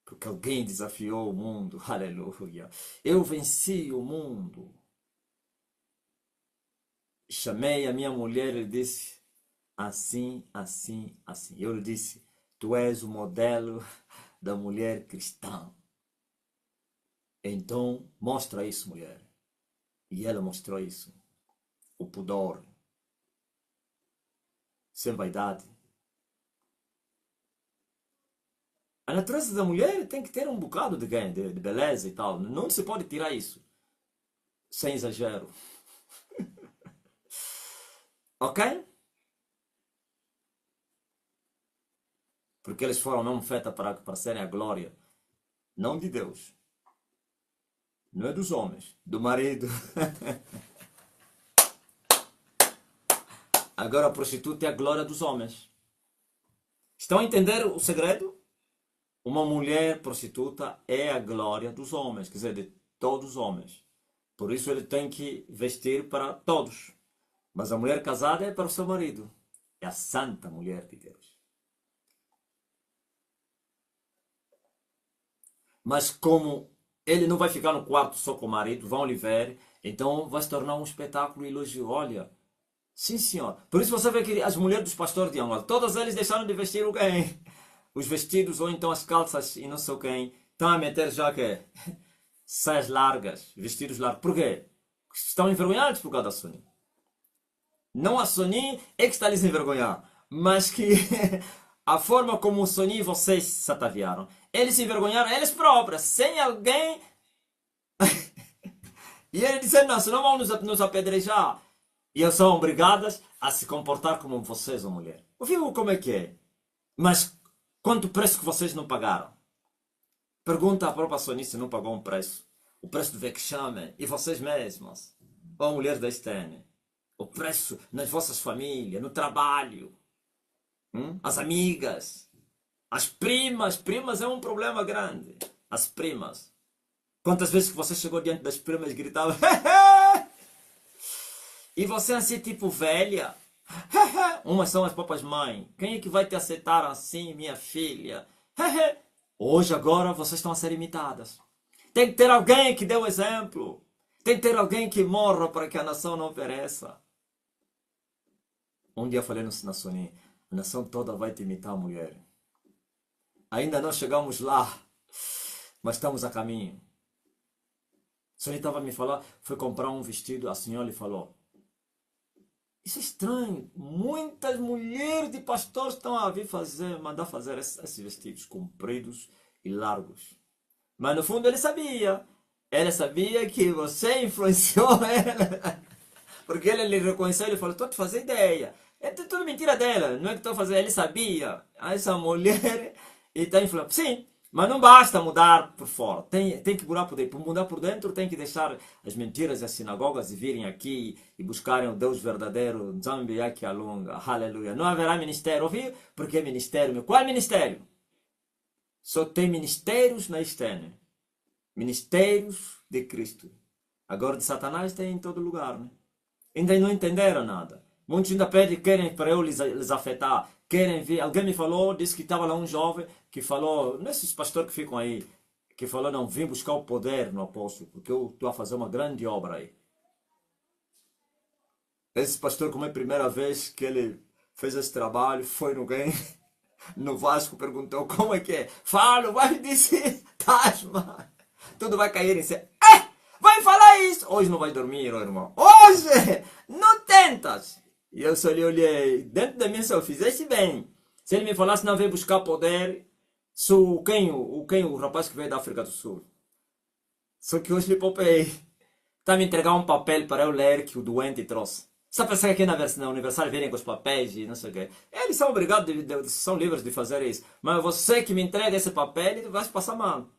Porque alguém desafiou o mundo. Aleluia. Eu venci o mundo. Chamei a minha mulher e disse, assim, assim, assim. Eu lhe disse, tu és o modelo da mulher cristã. Então, mostra isso, mulher. E ela mostrou isso. O pudor. Sem vaidade. A natureza da mulher tem que ter um bocado de beleza e tal. Não se pode tirar isso. Sem exagero. Ok? Porque eles foram mesmo feitos para serem a glória. Não de Deus. Não é dos homens. Do marido. Agora a prostituta é a glória dos homens. Estão a entender o segredo? Uma mulher prostituta é a glória dos homens. Quer dizer, de todos os homens. Por isso ele tem que vestir para todos. Mas a mulher casada é para o seu marido. É a santa mulher de Deus. Mas como ele não vai ficar no quarto só com o marido, vão lhe ver, então vai se tornar um espetáculo e elogio. Olha, sim senhor. Por isso você vê que as mulheres dos pastores de Angola, todas elas deixaram de vestir o quem? Os vestidos ou então as calças e não sei o quem. Estão a meter já que saias largas, vestidos largos. Por quê? Estão envergonhados por causa da Sony. Não a Sony é que está a lhes envergonhar, mas que a forma como o Sony e vocês se ataviaram. Eles se envergonharam eles próprios, sem alguém. E ele disse, não, senão vão nos apedrejar. E eles são obrigadas a se comportar como vocês, a mulher. Viu como é que é? Mas quanto preço que vocês não pagaram? Pergunta à própria Sony se não pagou um preço. O preço do vexame. E vocês mesmas. Ou a mulher da Estene. O preço nas vossas famílias, no trabalho. As amigas. As primas. Primas é um problema grande. As primas. Quantas vezes que você chegou diante das primas e gritava e você assim tipo velha. Umas são as próprias mães. Quem é que vai te aceitar assim, minha filha? Hoje agora vocês estão a ser imitadas. Tem que ter alguém que dê o exemplo. Tem que ter alguém que morra para que a nação não pereça. Um dia eu falei na Sony, a nação toda vai te imitar, mulher. Ainda não chegamos lá, mas estamos a caminho. A senhora estava a me falar, foi comprar um vestido, a senhora lhe falou, isso é estranho, muitas mulheres de pastores estão a vir fazer, mandar fazer esses vestidos compridos e largos. Mas no fundo ele sabia que você influenciou ela, porque ele lhe reconheceu, ele falou, estou a te fazer ideia. É tudo mentira dela, não é que estou a fazer, ele sabia, essa mulher, e está influenciando. Sim, mas não basta mudar por fora, tem que mudar por dentro. Para mudar por dentro, tem que deixar as mentiras das sinagogas e virem aqui e buscarem o Deus verdadeiro, Zambi Yaki Alunga, aleluia. Não haverá ministério, ouviu? Porque ministério, qual é ministério? Só tem ministérios na externa, ministérios de Cristo. Agora de Satanás tem em todo lugar, né? Ainda não entenderam nada. Muitos ainda pedem, querem para eu lhes afetar, querem ver. Alguém me falou, disse que estava lá um jovem que falou, nesses pastores que ficam aí, que falou, não, vim buscar o poder no apóstolo, porque eu estou a fazer uma grande obra aí. Esse pastor, como é a primeira vez que ele fez esse trabalho, foi no game, no Vasco, perguntou, como é que é? Falo, vai dizer, Tasma, tudo vai cair em si. Vai falar isso! Hoje não vai dormir, irmão. Hoje! Não tentas! E eu só lhe olhei. Dentro de mim, se eu fizesse bem. Se ele me falasse, não, vem buscar poder. Sou quem o rapaz que veio da África do Sul. Só que hoje lhe poupei. Está a me entregar um papel para eu ler que o doente trouxe. Só pensar que aqui na Universal virem com os papéis e não sei o quê. Eles são obrigados, são livres de fazer isso. Mas você que me entrega esse papel, ele vai se passar mal.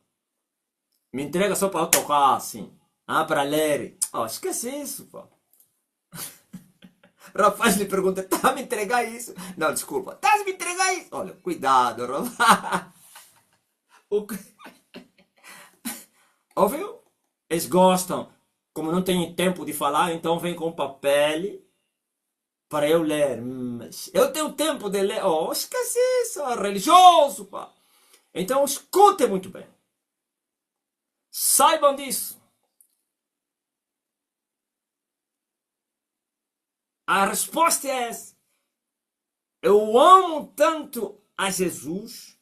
Me entrega só para eu tocar assim. Para ler. Esquece isso, pô. O rapaz lhe pergunta, tá a me entregar isso? Não, desculpa, tá a me entregar isso? Olha, cuidado, rapaz. Ouviu? Eles gostam. Como não tem tempo de falar, então vem com papel para eu ler. Eu tenho tempo de ler. Esquece isso, religioso, pá. Então escute muito bem. Saibam disso. A resposta é essa. Eu amo tanto a Jesus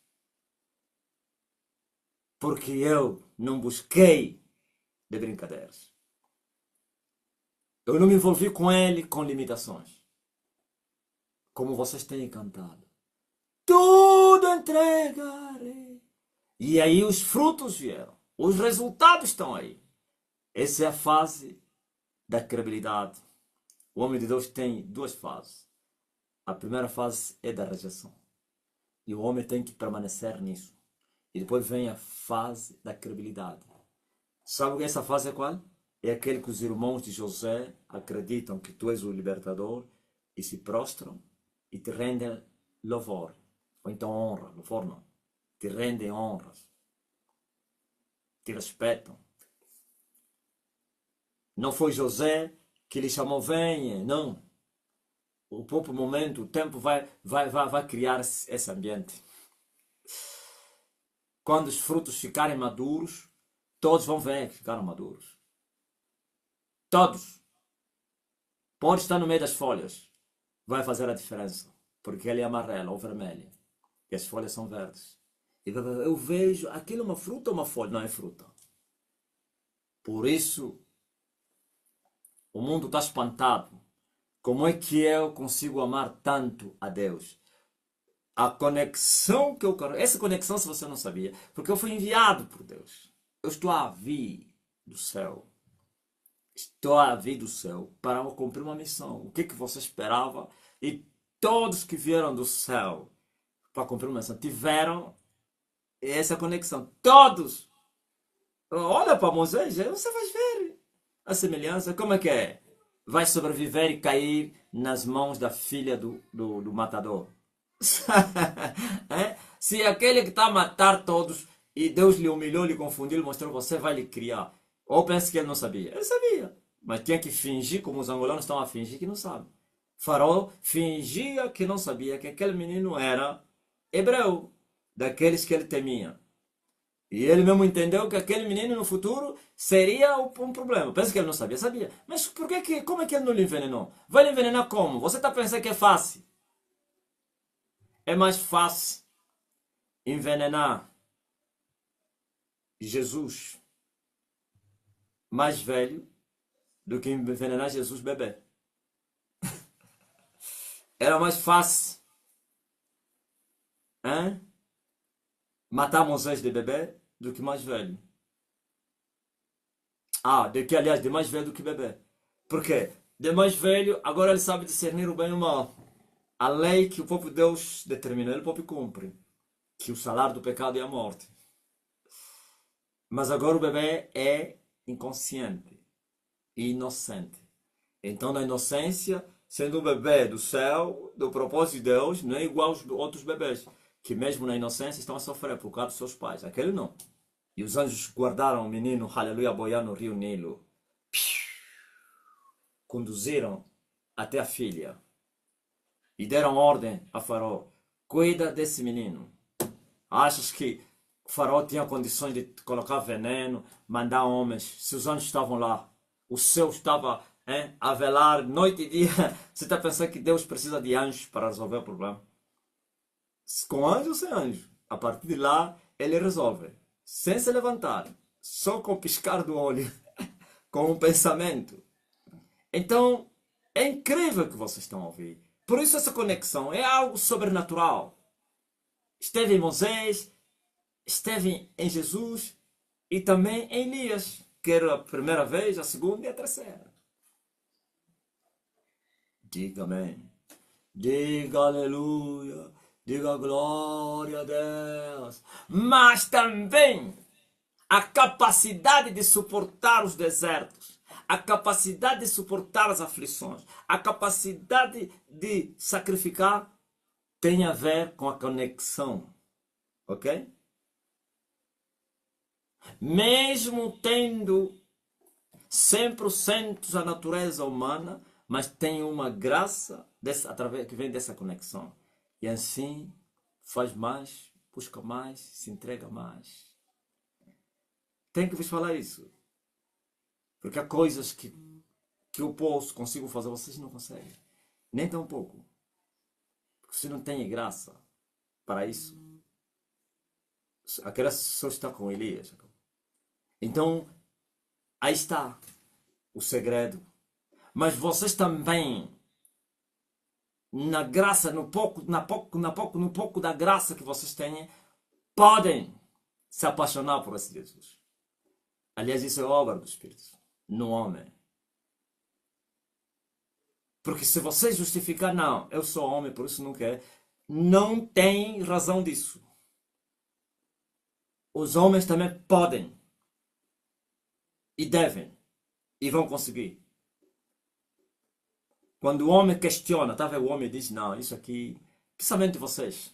porque eu não busquei de brincadeiras. Eu não me envolvi com ele com limitações. Como vocês têm cantado. Tudo entregarei. E aí os frutos vieram. Os resultados estão aí. Essa é a fase da credibilidade. O homem de Deus tem duas fases. A primeira fase é da rejeição. E o homem tem que permanecer nisso. E depois vem a fase da credibilidade. Sabe que essa fase é qual? É aquele que os irmãos de José acreditam que tu és o libertador e se prostram e te rendem louvor. Ou então honra. Louvor não. Te rendem honras. Te respeitam. Não foi José que lhe chamou, venha, não. O próprio momento, o tempo vai criar esse ambiente. Quando os frutos ficarem maduros, todos vão ver que ficaram maduros. Todos. Pode estar no meio das folhas. Vai fazer a diferença. Porque ele é amarelo ou vermelho. E as folhas são verdes. E eu vejo, aquilo é uma fruta ou uma folha? Não é fruta. Por isso, o mundo está espantado. Como é que eu consigo amar tanto a Deus? A conexão que eu quero. Essa conexão, se você não sabia, porque eu fui enviado por Deus. Eu estou a vir do céu. Estou a vir do céu para cumprir uma missão. O que você esperava? E todos que vieram do céu para cumprir uma missão tiveram essa conexão. Todos. Olha para Moisés, você vai ver a semelhança. Como é que é? Vai sobreviver e cair nas mãos da filha do matador. Se aquele que está a matar todos e Deus lhe humilhou, lhe confundiu, lhe mostrou, você vai lhe criar. Ou pensa que ele não sabia? Ele sabia. Mas tinha que fingir, como os angolanos estão a fingir que não sabem. Faraó fingia que não sabia que aquele menino era hebreu, daqueles que ele temia. E ele mesmo entendeu que aquele menino no futuro seria um problema. Pensa que ele não sabia, sabia. Mas como é que ele não lhe envenenou? Vai lhe envenenar como? Você está pensando que é fácil? É mais fácil envenenar Jesus mais velho do que envenenar Jesus bebê. Era mais fácil, hein, matar Moisés de bebê do que mais velho. Aliás, de mais velho do que bebê. Por quê? De mais velho, agora ele sabe discernir o bem e o mal. A lei que o próprio Deus determinou, ele próprio cumpre. Que o salário do pecado é a morte. Mas agora o bebê é inconsciente e inocente. Então, na inocência, sendo um bebê do céu, do propósito de Deus, não é igual aos outros bebês, que mesmo na inocência estão a sofrer por causa dos seus pais. Aquele não. E os anjos guardaram o menino, aleluia, a boiar no rio Nilo. Conduziram até a filha e deram ordem a Faraó: cuida desse menino. Achas que o Faraó tinha condições de colocar veneno, mandar homens? Se os anjos estavam lá, o céu estava a velar noite e dia. Você está pensando que Deus precisa de anjos para resolver o problema? Com anjo ou sem anjo? A partir de lá, ele resolve. Sem se levantar, só com o piscar do olho, com um pensamento. Então, é incrível o que vocês estão a ouvir. Por isso essa conexão é algo sobrenatural. Esteve em Moisés, esteve em Jesus e também em Elias, que era a primeira vez, a segunda e a terceira. Diga amém. Diga aleluia. Diga glória a Deus. Mas também a capacidade de suportar os desertos, a capacidade de suportar as aflições, a capacidade de sacrificar tem a ver com a conexão, ok? Mesmo tendo 100% a natureza humana, mas tem uma graça através que vem dessa conexão. E assim faz mais, busca mais, se entrega mais. Tenho que vos falar isso. Porque há coisas que eu consigo fazer, vocês não conseguem. Nem tão pouco. Porque você não tem graça para isso. Aquela só está com Elias. Então, aí está o segredo. Mas vocês também, na graça, no pouco da graça que vocês têm, podem se apaixonar por esse Jesus. Aliás, isso é obra do Espírito, no homem. Porque se você justificar, não, eu sou homem, por isso não quero, não tem razão disso. Os homens também podem, e devem, e vão conseguir. Quando o homem questiona, tá vendo? O homem diz, não, isso aqui, principalmente vocês,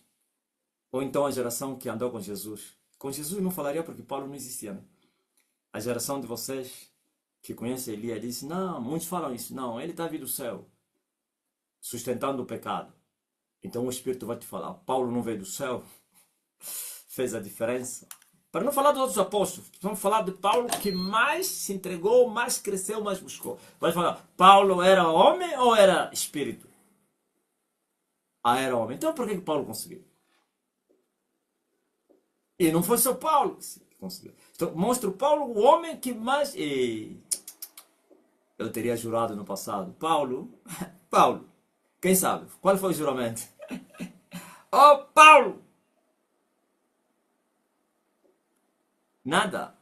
ou então a geração que andou com Jesus. Com Jesus não falaria porque Paulo não existia, né? A geração de vocês que conhece Elias diz, não, muitos falam isso, não, ele está vindo do céu, sustentando o pecado. Então o Espírito vai te falar, Paulo não veio do céu, fez a diferença. Para não falar dos outros apóstolos, vamos falar de Paulo que mais se entregou, mais cresceu, mais buscou. Vai falar, Paulo era homem ou era espírito? Era homem. Então por que Paulo conseguiu? E não foi só Paulo que conseguiu. Então, mostra o Paulo o homem que mais... Eu teria jurado no passado. Paulo, quem sabe? Qual foi o juramento? Oh, Paulo! Nada.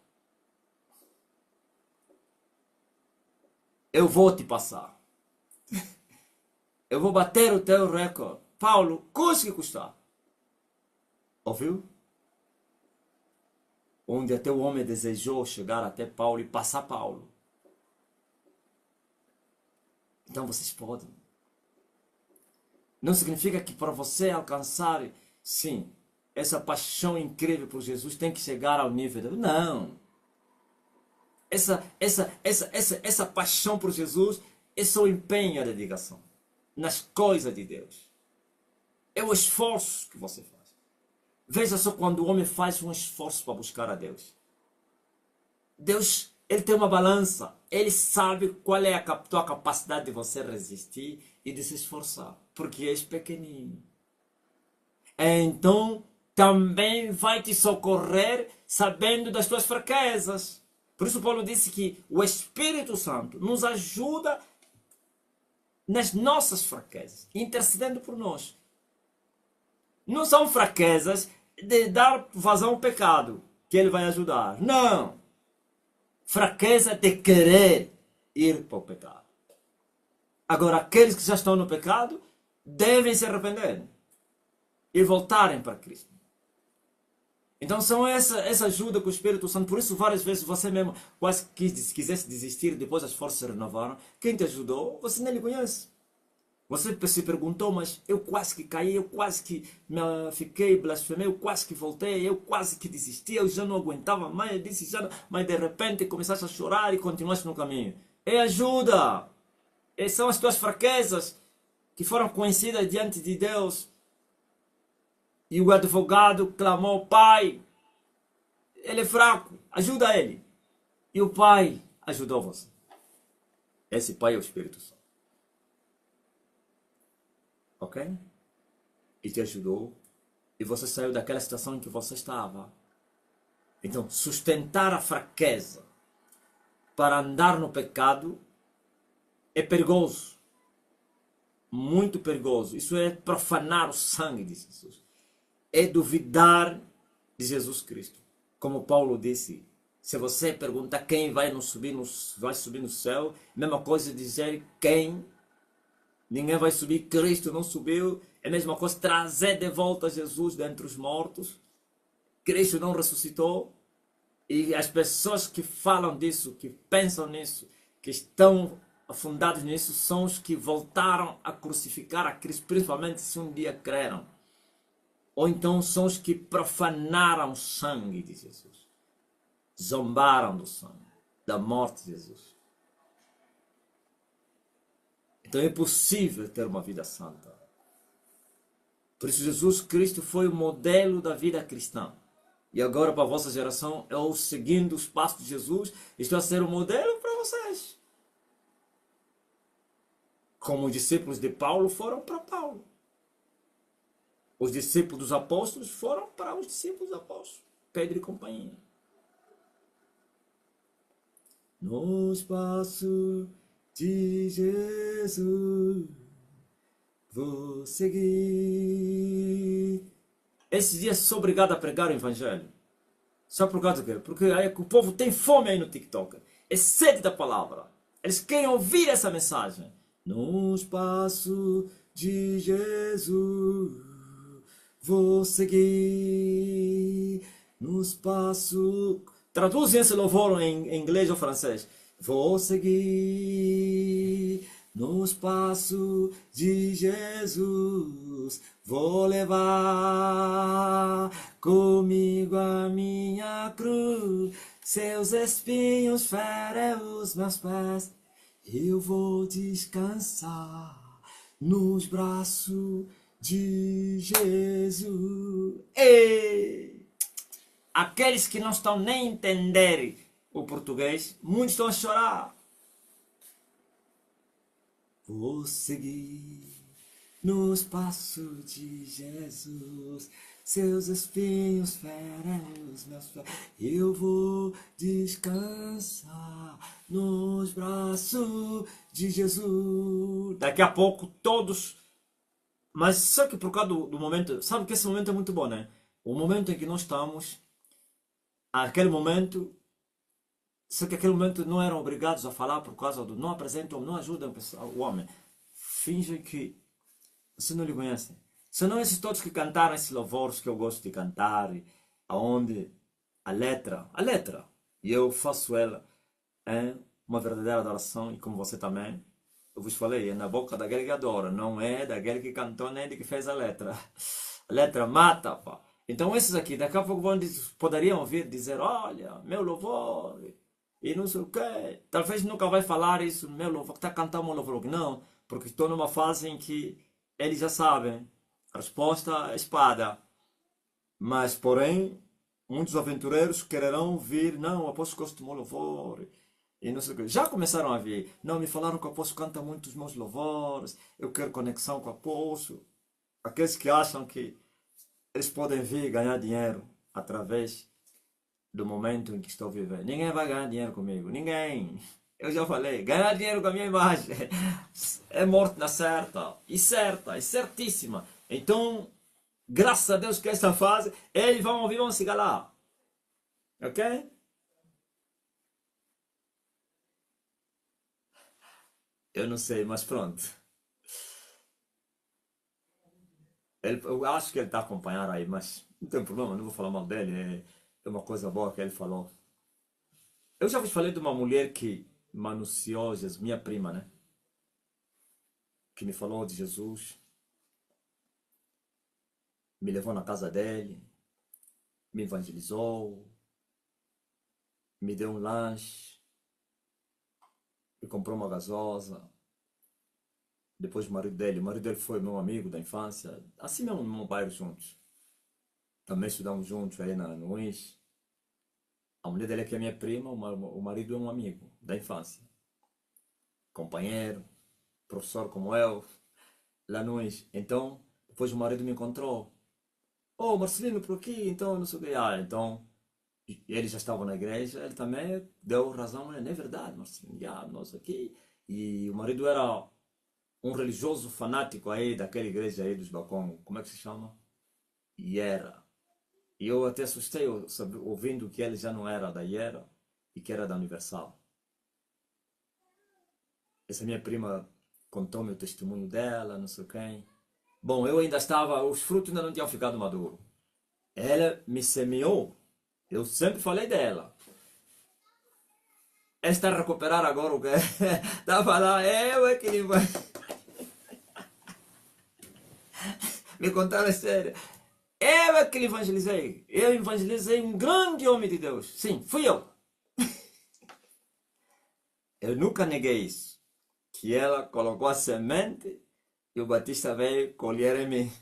Eu vou te passar. Eu vou bater o teu recorde. Paulo, custe que custar. Ouviu? Onde até o homem desejou chegar até Paulo e passar Paulo. Então vocês podem. Não significa que para você alcançar, sim, essa paixão incrível por Jesus tem que chegar ao nível de... Não. Essa paixão por Jesus é só o empenho e a dedicação nas coisas de Deus. É o esforço que você faz. Veja só quando o homem faz um esforço para buscar a Deus. Deus, ele tem uma balança. Ele sabe qual é a tua capacidade de você resistir e de se esforçar. Porque és pequenino. então também vai te socorrer sabendo das tuas fraquezas. Por isso Paulo disse que o Espírito Santo nos ajuda nas nossas fraquezas, intercedendo por nós. Não são fraquezas de dar vazão ao pecado que ele vai ajudar. Não! Fraqueza de querer ir para o pecado. Agora, aqueles que já estão no pecado devem se arrepender e voltarem para Cristo. Então são essa ajuda com o Espírito Santo. Por isso várias vezes você mesmo quase quisesse desistir, depois as forças se renovaram. Quem te ajudou, você nem lhe conhece. Você se perguntou, mas eu quase que caí, eu quase que fiquei, blasfemei, eu quase que voltei, eu quase que desisti, eu já não aguentava mais, eu disse já, mas de repente começaste a chorar e continuaste no caminho. É ajuda! E são as tuas fraquezas que foram conhecidas diante de Deus. E o advogado clamou, Pai, ele é fraco, ajuda ele. E o Pai ajudou você. Esse Pai é o Espírito Santo. Ok? E te ajudou. E você saiu daquela situação em que você estava. Então, sustentar a fraqueza para andar no pecado é perigoso. Muito perigoso. Isso é profanar o sangue de Jesus. É duvidar de Jesus Cristo. Como Paulo disse, se você pergunta quem vai subir no céu, mesma coisa dizer quem, ninguém vai subir, Cristo não subiu, é a mesma coisa trazer de volta Jesus dentre os mortos, Cristo não ressuscitou, e as pessoas que falam disso, que pensam nisso, que estão afundados nisso, são os que voltaram a crucificar a Cristo, principalmente se um dia creram. Ou então são os que profanaram o sangue de Jesus. Zombaram do sangue, da morte de Jesus. Então é possível ter uma vida santa. Por isso Jesus Cristo foi o modelo da vida cristã. E agora para a vossa geração, eu seguindo os passos de Jesus, estou a ser o modelo para vocês. Como os discípulos de Paulo foram para Paulo. Os discípulos dos apóstolos foram para os discípulos dos apóstolos, Pedro e companhia. Nos passos de Jesus, vou seguir. Esses dias sou obrigado a pregar o Evangelho. Só por causa do quê? Porque aí o povo tem fome aí no TikTok. É sede da palavra. Eles querem ouvir essa mensagem. Nos passos de Jesus, vou seguir nos passos. Traduzem esse louvor em inglês ou francês. Vou seguir nos passos de Jesus. Vou levar comigo a minha cruz. Seus espinhos ferem os meus pés. Eu vou descansar nos braços de Jesus. Ei! Aqueles que não estão nem entendendo o português, muitos estão a chorar. Vou seguir nos passos de Jesus. Seus espinhos ferem os meus pés. Eu vou descansar nos braços de Jesus. Daqui a pouco todos. Mas só que por causa do momento, sabe que esse momento é muito bom, né? O momento em que nós estamos, aquele momento, só que aquele momento não eram obrigados a falar por causa do não apresentam, não ajudam o homem. Fingem que você não lhe conhece. Senão esses todos que cantaram esses louvores que eu gosto de cantar, aonde a letra, e eu faço ela, é uma verdadeira adoração, e como você também, eu vos falei, é na boca daquele que adora, não é daquele que cantou nem de que fez a letra. A letra mata, pá. Então esses aqui, daqui a pouco poderiam ouvir dizer, olha, meu louvor, e não sei o quê. Talvez nunca vai falar isso, meu louvor, está cantando meu louvor. Não, porque estou numa fase em que eles já sabem. A resposta é espada. Mas, porém, muitos aventureiros quererão vir, não, o apóstolo gosta do meu louvor. E não sei o quê. Já começaram a vir. Não, me falaram que o apóstolo canta muito os meus louvores. Eu quero conexão com o apóstolo. Aqueles que acham que Eles podem vir ganhar dinheiro através do momento em que estou vivendo. Ninguém vai ganhar dinheiro comigo. Ninguém. Eu já falei, ganhar dinheiro com a minha imagem é morte na certa. E certa, e certíssima. Então, graças a Deus que essa fase, eles vão ouvir, vão se calar. Ok? Eu não sei, mas pronto. Eu acho que ele está acompanhando aí, mas não tem problema, não vou falar mal dele. É uma coisa boa que ele falou. Eu já vos falei de uma mulher que manuseou Jesus, minha prima, né? Que me falou de Jesus, me levou na casa dele, me evangelizou, me deu um lanche, me comprou uma gasosa. Depois o marido dele foi meu amigo da infância, assim mesmo no meu bairro juntos. Também estudamos juntos aí no UIS. A mulher dele é que é minha prima, o marido é um amigo da infância. Companheiro, professor como eu, lá no UIS. Então, depois o marido me encontrou. Oh, Marcelino, por aqui, então, não sei o que. Ah, então, ele já estava na igreja, ele também deu razão, não é verdade, Marcelino, nós aqui. E o marido era um religioso fanático aí daquela igreja aí dos Bacon, como é que se chama? Iera. E eu até assustei ouvindo que ele já não era da Iera e que era da Universal. Essa minha prima contou-me o testemunho dela, não sei quem. Bom, eu ainda estava, os frutos ainda não tinham ficado maduros. Ela me semeou. Eu sempre falei dela. Ela está a recuperar agora o que estava lá. Eu é que me contaram a sério. Eu é que lhe evangelizei. Eu evangelizei um grande homem de Deus. Sim, fui eu. Eu nunca neguei isso. Que ela colocou a semente e o Batista veio colher em mim.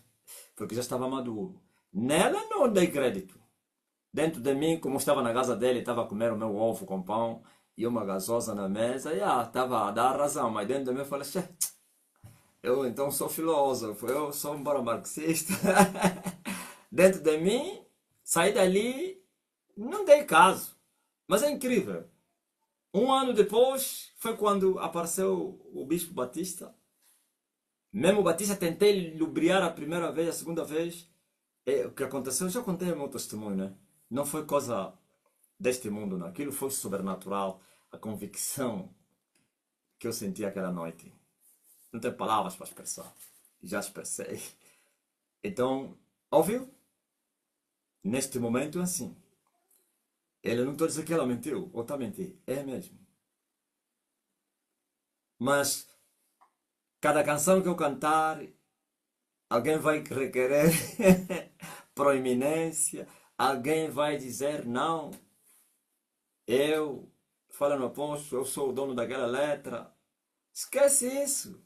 Porque já estava maduro. Nela não dei crédito. Dentro de mim, como estava na casa dele, estava a comer o meu ovo com pão e uma gasosa na mesa, e estava a dar razão. Mas dentro de mim eu falei, eu então sou filósofo, eu sou um marxista. Dentro de mim, saí dali, não dei caso. Mas é incrível. Um ano depois foi quando apareceu o Bispo Batista. Mesmo o Batista tentei lubriar a primeira vez, a segunda vez. O que aconteceu, eu já contei meu testemunho, né? Não foi coisa deste mundo, não. Aquilo foi sobrenatural. A convicção que eu senti aquela noite. Não tem palavras para expressar. Já expressei. Então, óbvio, neste momento é assim. Ele não estou dizendo que ela mentiu, ou está mentindo. É mesmo. Mas, cada canção que eu cantar, alguém vai requerer proeminência, alguém vai dizer não, eu, fala no apóstolo, eu sou o dono daquela letra. Esquece isso.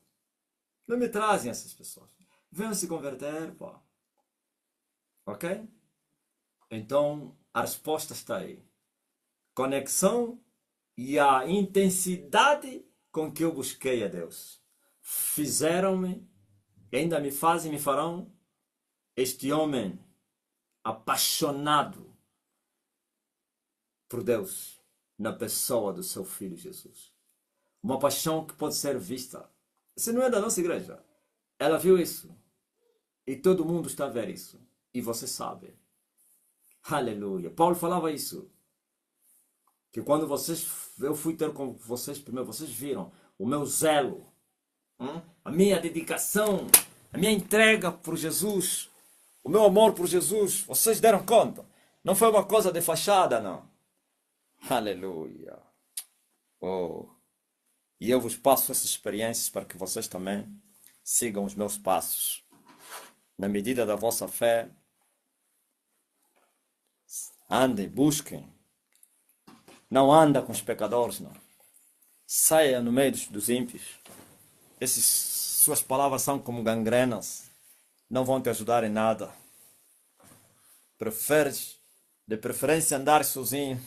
Não me trazem essas pessoas. Venham se converter, pô. Ok? Então, a resposta está aí. Conexão e a intensidade com que eu busquei a Deus. Fizeram-me, ainda me fazem, me farão, este homem apaixonado por Deus na pessoa do seu Filho Jesus. Uma paixão que pode ser vista. Isso não é da nossa igreja. Ela viu isso. E todo mundo está a ver isso. E você sabe. Aleluia. Paulo falava isso. Que quando eu fui ter com vocês primeiro, vocês viram o meu zelo, a minha dedicação, a minha entrega por Jesus, o meu amor por Jesus. Vocês deram conta. Não foi uma coisa de fachada, não. Aleluia. Oh. E eu vos passo essas experiências para que vocês também sigam os meus passos. Na medida da vossa fé, andem, busquem. Não anda com os pecadores, não. Saia no meio dos ímpios. Suas palavras são como gangrenas. Não vão te ajudar em nada. Preferes, de preferência, andar sozinho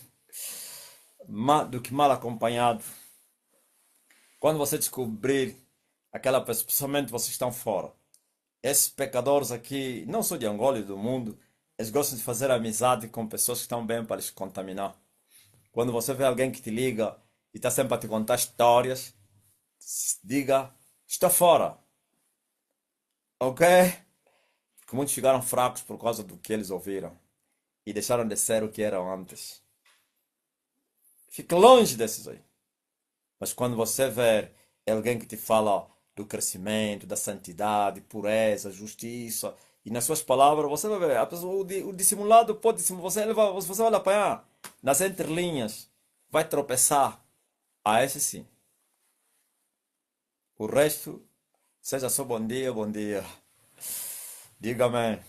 do que mal acompanhado. Quando você descobrir aquela pessoa, principalmente vocês estão fora, esses pecadores aqui, não só de Angola e do mundo, eles gostam de fazer amizade com pessoas que estão bem para lhes contaminar. Quando você vê alguém que te liga e está sempre a te contar histórias, diga, estou fora, ok? Que muitos ficaram fracos por causa do que eles ouviram e deixaram de ser o que eram antes. Fique longe desses aí. Mas quando você vê alguém que te fala do crescimento, da santidade, pureza, justiça, e nas suas palavras você vai ver, a pessoa, o dissimulado pode você vai apanhar nas entrelinhas, vai tropeçar. A esse sim. O resto, seja só bom dia, bom dia. Diga amém.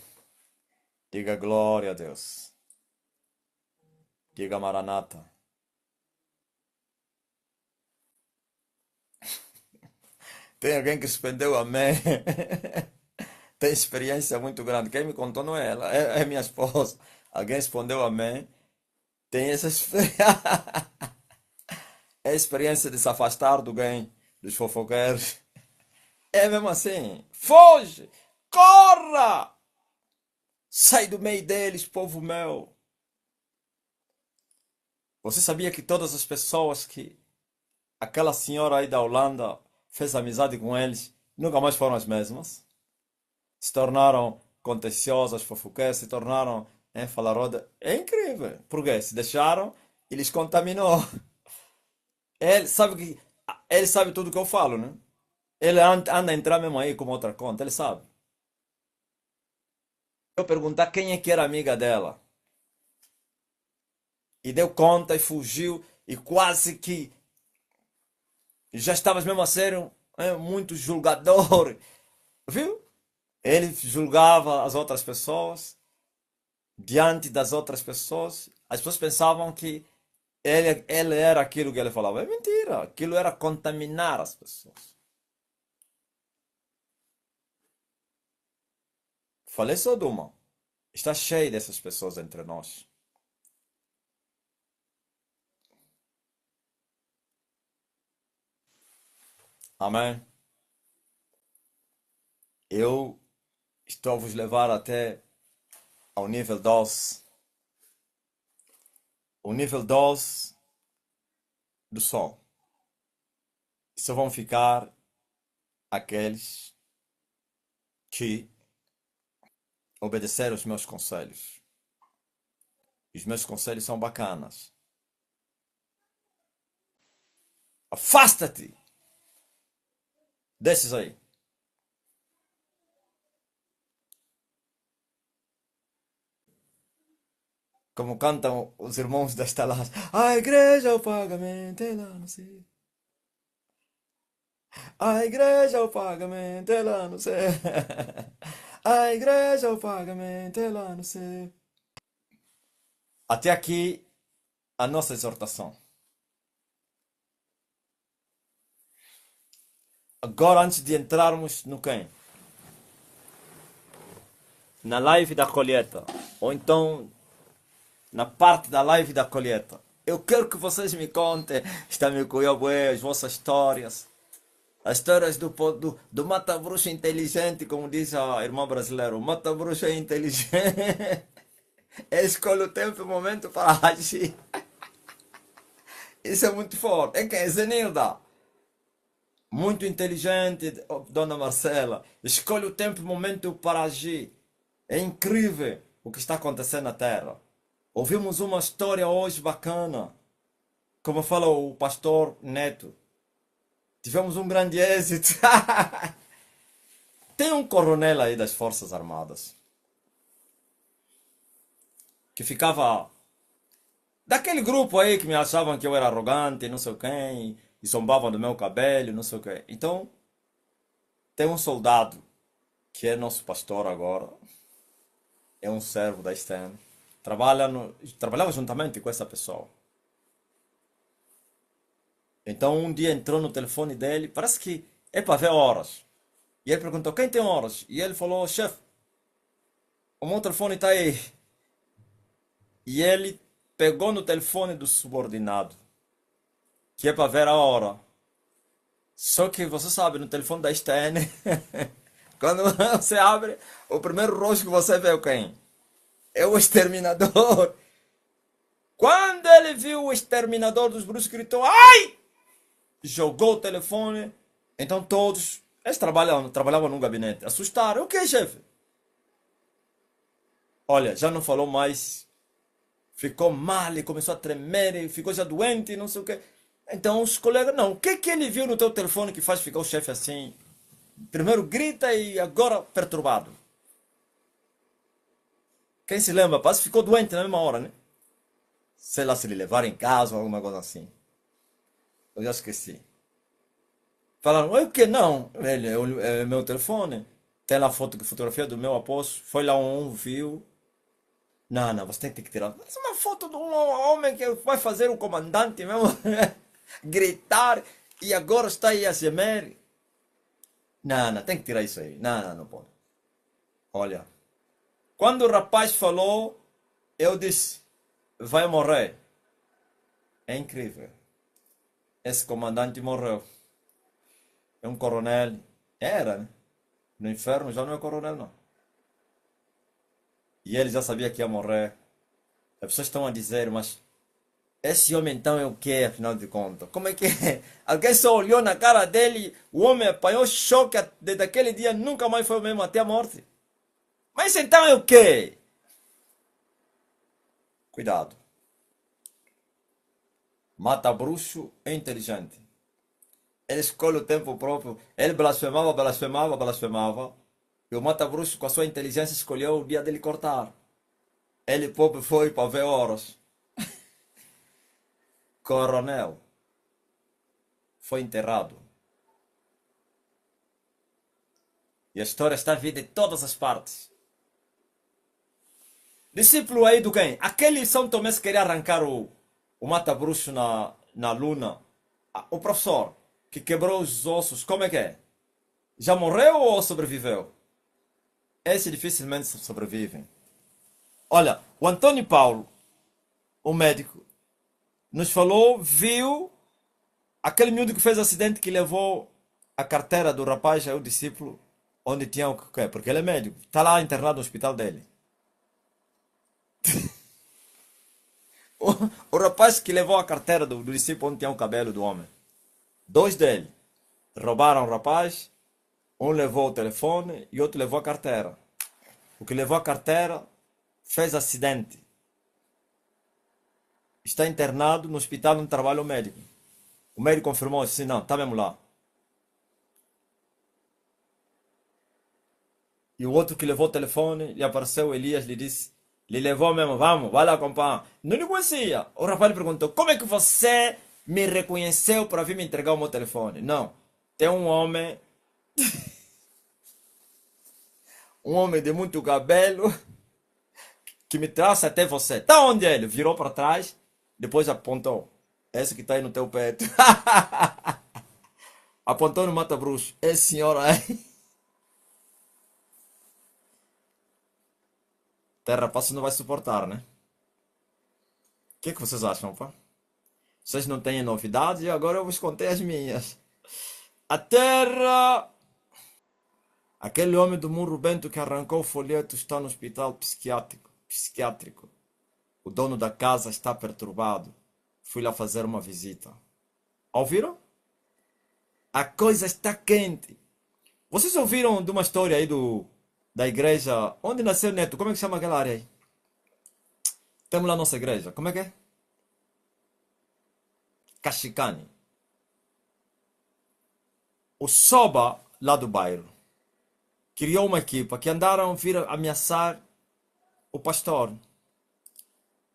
Diga glória a Deus. Diga Maranata. Tem alguém que suspendeu amém. Tem experiência muito grande. Quem me contou não é ela, é minha esposa. Alguém respondeu amém. Tem essa experiência. É a experiência de se afastar do bem, dos fofoqueiros. É mesmo assim. Foge! Corra! Sai do meio deles, povo meu. Você sabia que todas as pessoas que aquela senhora aí da Holanda fez amizade com eles nunca mais foram as mesmas? Se tornaram contenciosas, fofoqueiras, se tornaram falaroda. É incrível. Por quê? Se deixaram e lhes contaminou. Ele sabe tudo que eu falo, né? Ele anda a entrar mesmo aí com outra conta, ele sabe. Eu perguntar quem é que era amiga dela. E deu conta e fugiu e quase que já estavas mesmo a ser muito julgador. Viu? Ele julgava as outras pessoas diante das outras pessoas. As pessoas pensavam que ele era aquilo que ele falava. É mentira. Aquilo era contaminar as pessoas. Falei só de uma. Está cheio dessas pessoas entre nós. Amém? Eu estou a vos levar até ao nível 12. O nível 12 do sol. E só vão ficar aqueles que obedeceram os meus conselhos. E os meus conselhos são bacanas. Afasta-te desses aí. Como cantam os irmãos das talas. A igreja é o pagamento, ela não sei. A igreja é o pagamento, ela não sei. A igreja é o pagamento, ela não sei. Até aqui a nossa exortação. Agora, antes de entrarmos no quem? Na live da colheita. Ou então na parte da live da colheita. Eu quero que vocês me contem, está me cuiabué, as vossas histórias. As histórias do mata-bruxa inteligente, como diz a irmã brasileira. O mata-bruxa é inteligente. Ele escolhe o tempo e o momento para agir. Isso é muito forte. É quem? É Zenilda. Muito inteligente, dona Marcela. Escolhe o tempo e o momento para agir. É incrível o que está acontecendo na Terra. Ouvimos uma história hoje bacana. Como fala o pastor Neto. Tivemos um grande êxito. Tem um coronel aí das Forças Armadas que ficava daquele grupo aí que me achavam que eu era arrogante, não sei quem, e zombavam do meu cabelo, não sei o quê. Então, tem um soldado que é nosso pastor agora, é um servo da STM, trabalhava juntamente com essa pessoa. Então, um dia entrou no telefone dele, parece que é para ver horas. E ele perguntou, quem tem horas? E ele falou, chefe, o meu telefone está aí. E ele pegou no telefone do subordinado, que é para ver a hora. Só que você sabe, no telefone da STN, Quando você abre, o primeiro rosto que você vê é quem? É o exterminador. Quando ele viu o exterminador dos bruxos, gritou: ai! Jogou o telefone. Então todos, eles trabalhavam no gabinete, assustaram. O que, chefe? Olha, já não falou mais. Ficou mal e começou a tremer e ficou já doente, não sei o quê. Então os colegas, não, o que que ele viu no teu telefone que faz ficar o chefe assim? Primeiro grita e agora perturbado. Quem se lembra? Parece que ficou doente na mesma hora, né? Sei lá se ele levaram em casa ou alguma coisa assim. Eu já esqueci. Falaram, o que? Não, ele é meu telefone. Tem lá fotografia do meu apóstolo. Foi lá viu. Não, não, você tem que tirar. Mas uma foto de um homem que vai fazer o comandante mesmo gritar e agora está aí a gemer. Não, não, tem que tirar isso aí. Não, não, não pode. Olha, quando o rapaz falou, eu disse, vai morrer. É incrível. Esse comandante morreu. É um coronel. Era, né? No inferno já não é coronel, não. E ele já sabia que ia morrer. As pessoas estão a dizer, mas esse homem então é o que, afinal de contas? Como é que é? Alguém só olhou na cara dele, o homem apanhou choque desde aquele dia, nunca mais foi o mesmo até a morte. Mas então é o que? Cuidado. Mata bruxo é inteligente. Ele escolhe o tempo próprio. Ele blasfemava, blasfemava, blasfemava. E o mata bruxo, com a sua inteligência, escolheu o dia dele cortar. Ele próprio foi para ver horas. Coronel foi enterrado. E a história está vista de todas as partes. Discípulo aí do quem? Aquele São Tomé que queria arrancar o mata-bruxo na luna. O professor que quebrou os ossos, como é que é? Já morreu ou sobreviveu? Esse dificilmente sobrevivem. Olha, o Antônio Paulo, o médico, nos falou, viu aquele miúdo que fez acidente que levou a carteira do rapaz, é o discípulo, onde tinha o que? Porque ele é médico. Está lá internado no hospital dele. O, o rapaz que levou a carteira do discípulo onde tinha o cabelo do homem. Dois dele roubaram o rapaz. Um levou o telefone e outro levou a carteira. O que levou a carteira fez acidente. Está internado no hospital onde trabalha o médico. O médico confirmou assim, não, está mesmo lá. E o outro que levou o telefone, lhe apareceu Elias, lhe disse, lhe levou mesmo, vamos, vai lá acompanhar. Não lhe conhecia. O rapaz lhe perguntou, como é que você me reconheceu para vir me entregar o meu telefone? Não, tem um homem de muito cabelo, que me traz até você. Tá onde ele? Virou para trás, depois apontou. Esse que está aí no teu peito. Apontou no mata-bruxo. Esse senhor aí. Terra passa não vai suportar, né? O que vocês acham, pá? Vocês não têm novidades e agora eu vos contei as minhas. A Terra. Aquele homem do murro bento que arrancou o folheto está no hospital psiquiátrico. O dono da casa está perturbado. Fui lá fazer uma visita. Ouviram? A coisa está quente. Vocês ouviram de uma história aí da igreja? Onde nasceu Neto? Como é que chama aquela área aí? Temos lá a nossa igreja. Como é que é? Cachicane. O Soba, lá do bairro, criou uma equipa que andaram a vir ameaçar o pastor.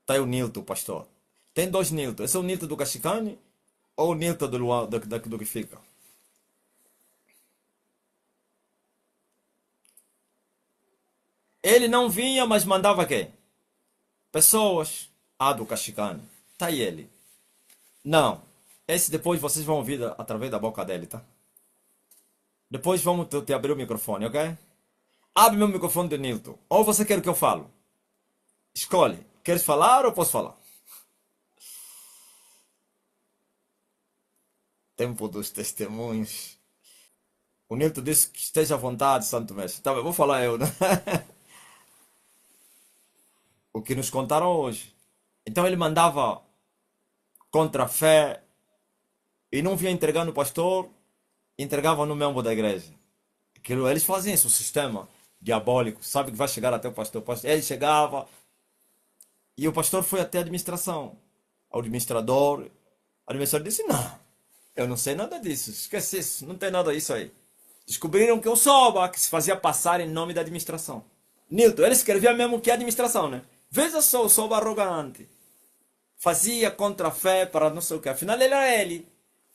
Tá aí o Nilton, o pastor. Tem dois Nilton. Esse é o Nilton do Cachicane ou o Nilton do que fica? Ele não vinha, mas mandava quem? Pessoas. Ah, do Cachicane. Tá aí ele. Não. Esse depois vocês vão ouvir através da boca dele, tá? Depois vamos te abrir o microfone, ok? Abre meu microfone do Nilton. Ou você quer que eu falo? Escolhe. Queres falar ou posso falar? Tempo dos testemunhos. O Nilton disse que esteja à vontade, Santo Mestre. Tá bem, vou falar eu, né? O que nos contaram hoje. Então ele mandava contra a fé e não vinha entregar no pastor, entregava no membro da igreja. Aquilo, eles fazem isso, o sistema diabólico, sabe que vai chegar até o pastor. Ele chegava e o pastor foi até a administração. O administrador disse: Não, eu não sei nada disso, esquece isso, não tem nada disso aí. Descobriram que o Soba, que se fazia passar em nome da administração. Nilton, ele escrevia mesmo que é administração, né? Veja só o Soba arrogante. Fazia contra a fé para não sei o que. Afinal, ele era ele.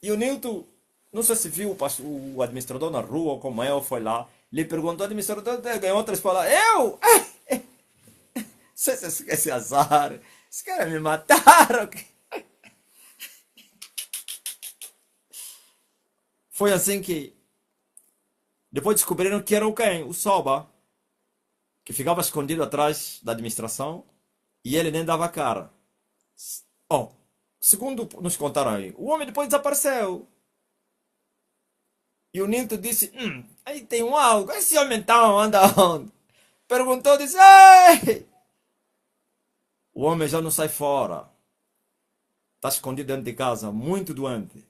E o Nilton, não sei se viu o administrador na rua ou como eu, foi lá. Lhe perguntou ao administrador, ganhou outras palavras. Eu? Esse azar. Esse cara me mataram. Foi assim que depois descobriram que era o quem? O Soba, que ficava escondido atrás da administração e ele nem dava cara. Oh, segundo nos contaram aí, o homem depois desapareceu. E o Nilton disse: aí tem um algo, esse homem então anda onde? Perguntou, disse: Ei! O homem já não sai fora. Está escondido dentro de casa, muito doente.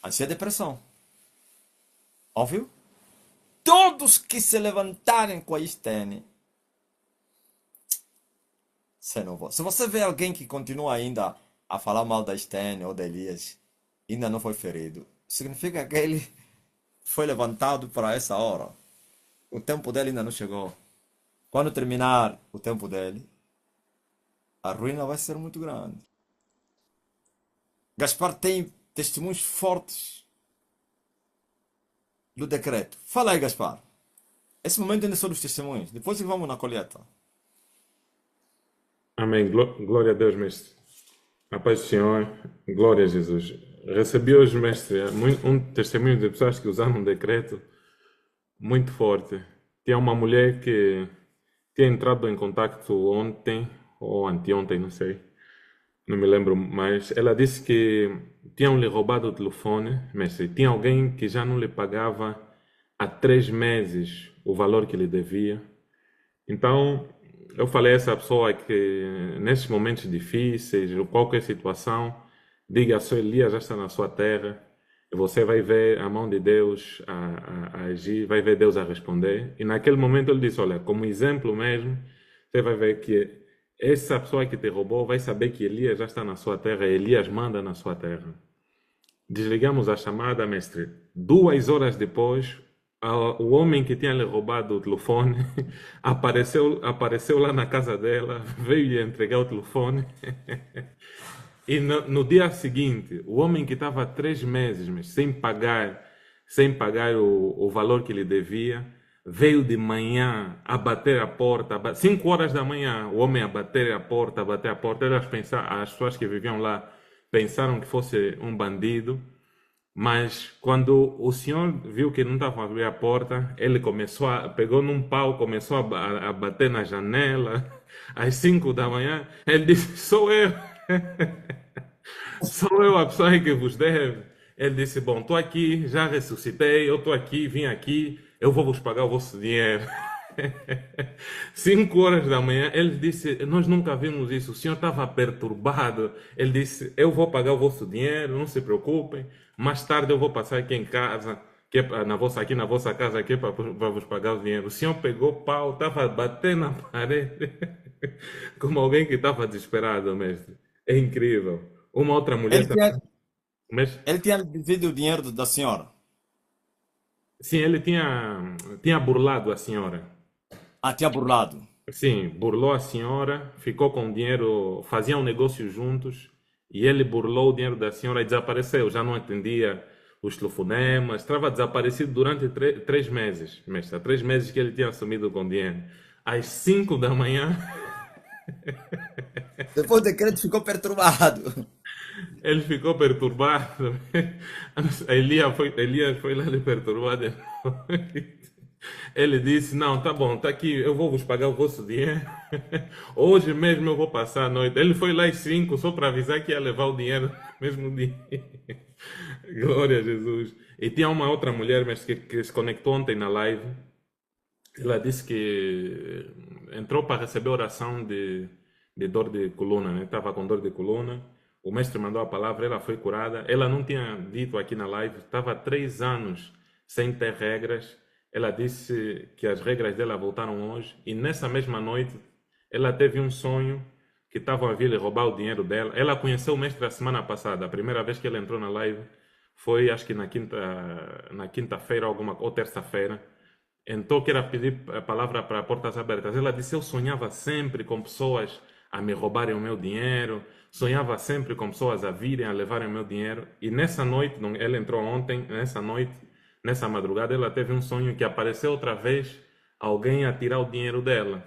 Assim é depressão. Óbvio? Todos que se levantarem com a Estene, se você vê alguém que continua ainda a falar mal da Estene ou da Elias, ainda não foi ferido, significa que ele foi levantado para essa hora. O tempo dele ainda não chegou. Quando terminar o tempo dele, a ruína vai ser muito grande. Gaspar tem testemunhos fortes do decreto. Fala aí, Gaspar. Esse momento ainda são dos testemunhos. Depois vamos na colheita. Amém. Glória a Deus, mestre. A paz do Senhor. Glória a Jesus. Recebi hoje, mestre, um testemunho de pessoas que usaram um decreto muito forte. Tinha uma mulher que tinha entrado em contato ontem, ou anteontem, não sei, não me lembro mais. Ela disse que tinham lhe roubado o telefone, mestre. Tinha alguém que já não lhe pagava há 3 meses o valor que lhe devia. Então, eu falei a essa pessoa que nesses momentos difíceis, ou qualquer situação, diga: só Elias já está na sua terra, e você vai ver a mão de Deus a agir, vai ver Deus a responder. E naquele momento ele disse: olha, como exemplo mesmo, você vai ver que essa pessoa que te roubou vai saber que Elias já está na sua terra, e Elias manda na sua terra. Desligamos a chamada, mestre. 2 horas depois, o homem que tinha lhe roubado o telefone apareceu lá na casa dela, veio lhe entregar o telefone. E no dia seguinte, o homem que estava há 3 meses sem pagar o valor que lhe devia, veio de manhã a bater a porta, 5 horas da manhã, o homem a bater a porta, as pessoas que viviam lá pensaram que fosse um bandido, mas quando o senhor viu que não estava a abrir a porta, ele pegou num pau, começou a bater na janela, às 5 da manhã, ele disse: sou eu, sou eu a pessoa que vos deve. Ele disse: bom, estou aqui, já ressuscitei, eu estou aqui, vim aqui, eu vou vos pagar o vosso dinheiro. 5 horas da manhã, ele disse: nós nunca vimos isso, o senhor estava perturbado. Ele disse: eu vou pagar o vosso dinheiro, não se preocupem, mais tarde eu vou passar aqui em casa, aqui na vossa casa, aqui para vos pagar o dinheiro. O senhor pegou pau, estava a bater na parede, como alguém que estava desesperado, mestre. É incrível. Uma outra mulher Ele tinha, também, mas ele tinha devido o dinheiro da senhora. sim, ele tinha burlado a senhora. Ah, tinha burlado. Sim, burlou a senhora, ficou com o dinheiro, faziam um negócio juntos, e ele burlou o dinheiro da senhora e desapareceu. Já não atendia os telefonemas, estava desaparecido durante 3 meses, mestre. Há 3 meses que ele tinha assumido com dinheiro. Às 5 da manhã, Depois o decreto ficou perturbado. ele ficou perturbado. Elias foi lá lhe perturbar de novo. Ele disse: Não, tá bom, tá aqui, eu vou vos pagar o vosso dinheiro. Hoje mesmo eu vou passar a noite. Ele foi lá às 5 só para avisar que ia levar o dinheiro no mesmo dia. Glória a Jesus. E tinha uma outra mulher, mas que se conectou ontem na live. Ela disse que entrou para receber oração de dor de coluna, né? Estava com dor de coluna. O mestre mandou a palavra, ela foi curada. Ela não tinha dito aqui na live, estava há 3 anos sem ter regras. Ela disse que as regras dela voltaram hoje. E nessa mesma noite, ela teve um sonho que estavam a vir lhe roubar o dinheiro dela. Ela conheceu o mestre a semana passada. A primeira vez que ela entrou na live foi, acho que na quinta-feira ou terça-feira. Então, quero pedir a palavra para Portas Abertas. Ela disse: Eu sonhava sempre com pessoas a me roubarem o meu dinheiro, sonhava sempre com pessoas a virem a levarem o meu dinheiro. E nessa noite, ela entrou ontem, nessa noite, nessa madrugada, ela teve um sonho que apareceu outra vez alguém a tirar o dinheiro dela.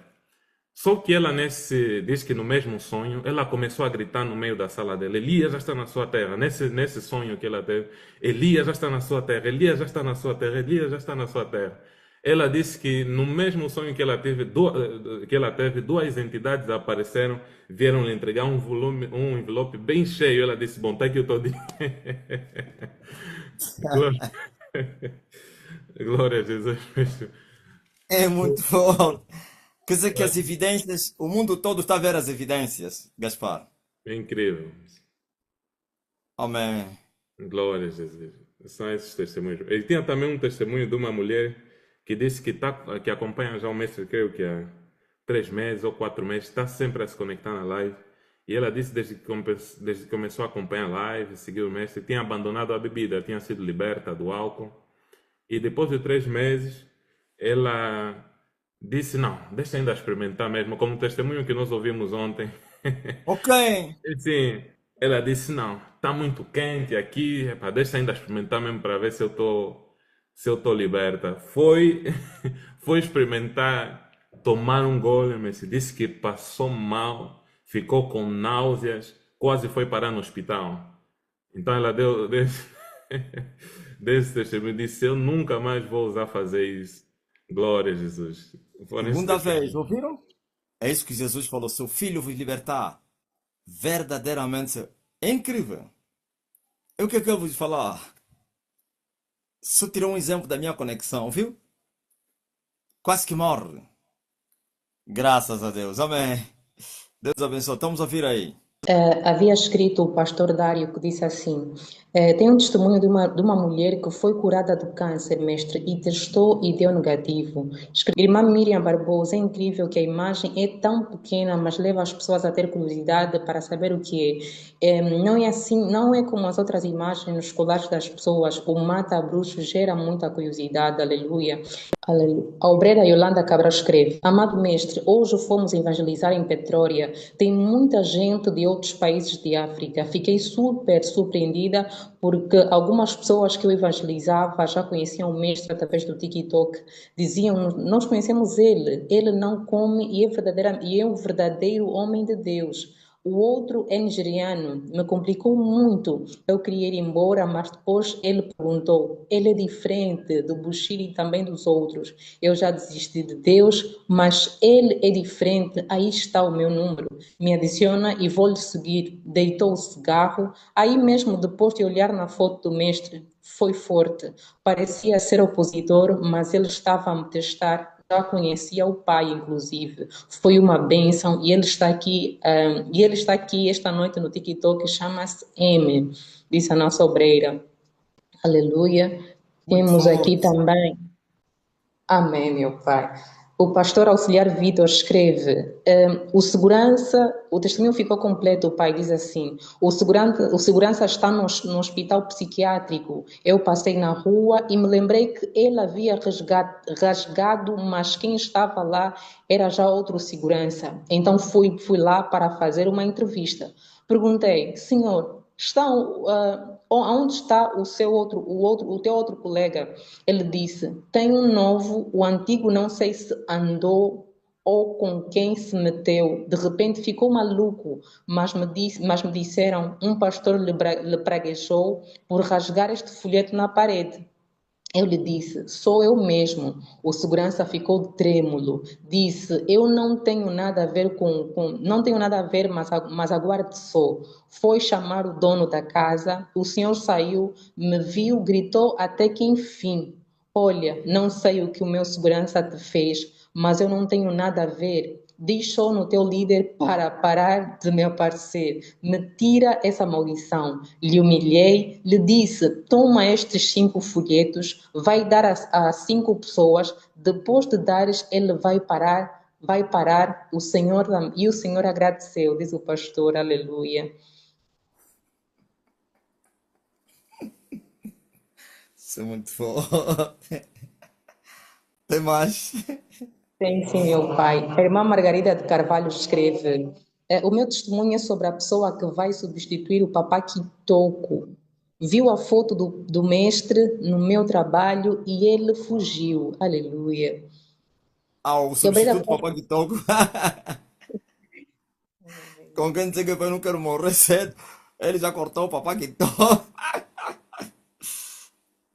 Só que ela, diz que no mesmo sonho, ela começou a gritar no meio da sala dela: Elias já está na sua terra. Nesse sonho que ela teve: Elias já está na sua terra, Elias já está na sua terra, Elias já está na sua terra. Ela disse que no mesmo sonho que ela teve, duas entidades apareceram, vieram lhe entregar um envelope bem cheio. Ela disse: Bom, tá aqui o teu dinheiro. Glória, glória a Jesus. É muito bom. Quer dizer que as evidências, o mundo todo está a ver as evidências, Gaspar. É incrível. Amém. Glória a Jesus. São esses testemunhos. Ele tinha também um testemunho de uma mulher que disse que acompanha já o mestre, creio que há 3 meses ou 4 meses, está sempre a se conectar na live. E ela disse desde que começou a acompanhar a live, seguiu o mestre, tinha abandonado a bebida, tinha sido liberta do álcool. E depois de 3 meses, ela disse: Não, deixa ainda experimentar mesmo, como o testemunho que nós ouvimos ontem. Ok. Sim, ela disse: Não, está muito quente aqui, epá, deixa ainda experimentar mesmo para ver se eu tô liberta. Foi experimentar, tomar um gole, mas disse que passou mal, ficou com náuseas, quase foi parar no hospital. Então ela deu desse testemunho, disse: Eu nunca mais vou usar fazer isso. Glória a Jesus. Foram esse Segunda vez, testemunho. ouviram? É isso que Jesus falou: seu filho vos libertar. Verdadeiramente é incrível. É o que é que eu vou falar? Só tirou um exemplo da minha conexão, viu? Quase que morre. Graças a Deus. Amém. Deus abençoe. Estamos a ouvir aí. Havia escrito o pastor Dário que disse assim: tem um testemunho de uma mulher que foi curada do câncer, mestre, e testou e deu negativo. Irmã Miriam Barbosa, é incrível que a imagem é tão pequena, mas leva as pessoas a ter curiosidade para saber o que é. Não é assim, não é como as outras imagens nos colares das pessoas. O mata-bruxo gera muita curiosidade, aleluia. Aleluia. A obreira Yolanda Cabral escreve: Amado mestre, hoje fomos evangelizar em Petrólea. Tem muita gente de outros países de África. Fiquei super surpreendida porque algumas pessoas que eu evangelizava já conheciam o mestre através do TikTok. Diziam: Nós conhecemos ele. Ele não come e é um verdadeiro homem de Deus. O outro é nigeriano, me complicou muito. Eu queria ir embora, mas depois ele perguntou: ele é diferente do Bushiri e também dos outros. Eu já desisti de Deus, mas ele é diferente. Aí está o meu número. Me adiciona e vou-lhe seguir. Deitou o cigarro. Aí mesmo, depois de olhar na foto do mestre, foi forte. Parecia ser opositor, mas ele estava a me testar. Já conhecia o pai, inclusive. Foi uma bênção e ele está aqui esta noite no TikTok, chama-se M, disse a nossa obreira. Aleluia. Muito Temos aqui forte. também. Amém, meu Pai. O pastor auxiliar Vitor escreve: o testemunho ficou completo. O pai diz assim: o segurança está no hospital psiquiátrico. Eu passei na rua e me lembrei que ele havia rasgado, mas quem estava lá era já outro segurança. Então fui lá para fazer uma entrevista. Perguntei: Senhor, aonde está o teu outro colega? Ele disse: tem um novo, o antigo não sei se andou ou com quem se meteu. De repente ficou maluco, mas me disseram: um pastor lhe praguejou por rasgar este folheto na parede. Eu lhe disse, sou eu mesmo. O segurança ficou trêmulo. Disse, eu não tenho nada a ver não tenho nada a ver, mas aguarde só. Foi chamar o dono da casa, o senhor saiu, me viu, gritou até que enfim. Olha, não sei o que o meu segurança te fez, mas eu não tenho nada a ver. Diz só no teu líder para parar de me aparecer. Me tira essa maldição. Lhe humilhei, lhe disse: toma estes 5 folhetos, vai dar a 5 pessoas. Depois de dares, ele vai parar. E o Senhor agradeceu, diz o pastor, aleluia. Isso é muito bom. Tem mais? Sim, sim, meu pai. A irmã Margarida de Carvalho escreve: o meu testemunho é sobre a pessoa que vai substituir o papá Kitoko. Viu a foto do mestre no meu trabalho e ele fugiu. Aleluia. Ah, o E obreira. substituto papai que toco. Com quem dizer que eu não quero morrer cedo. Ele já cortou o papai que toco.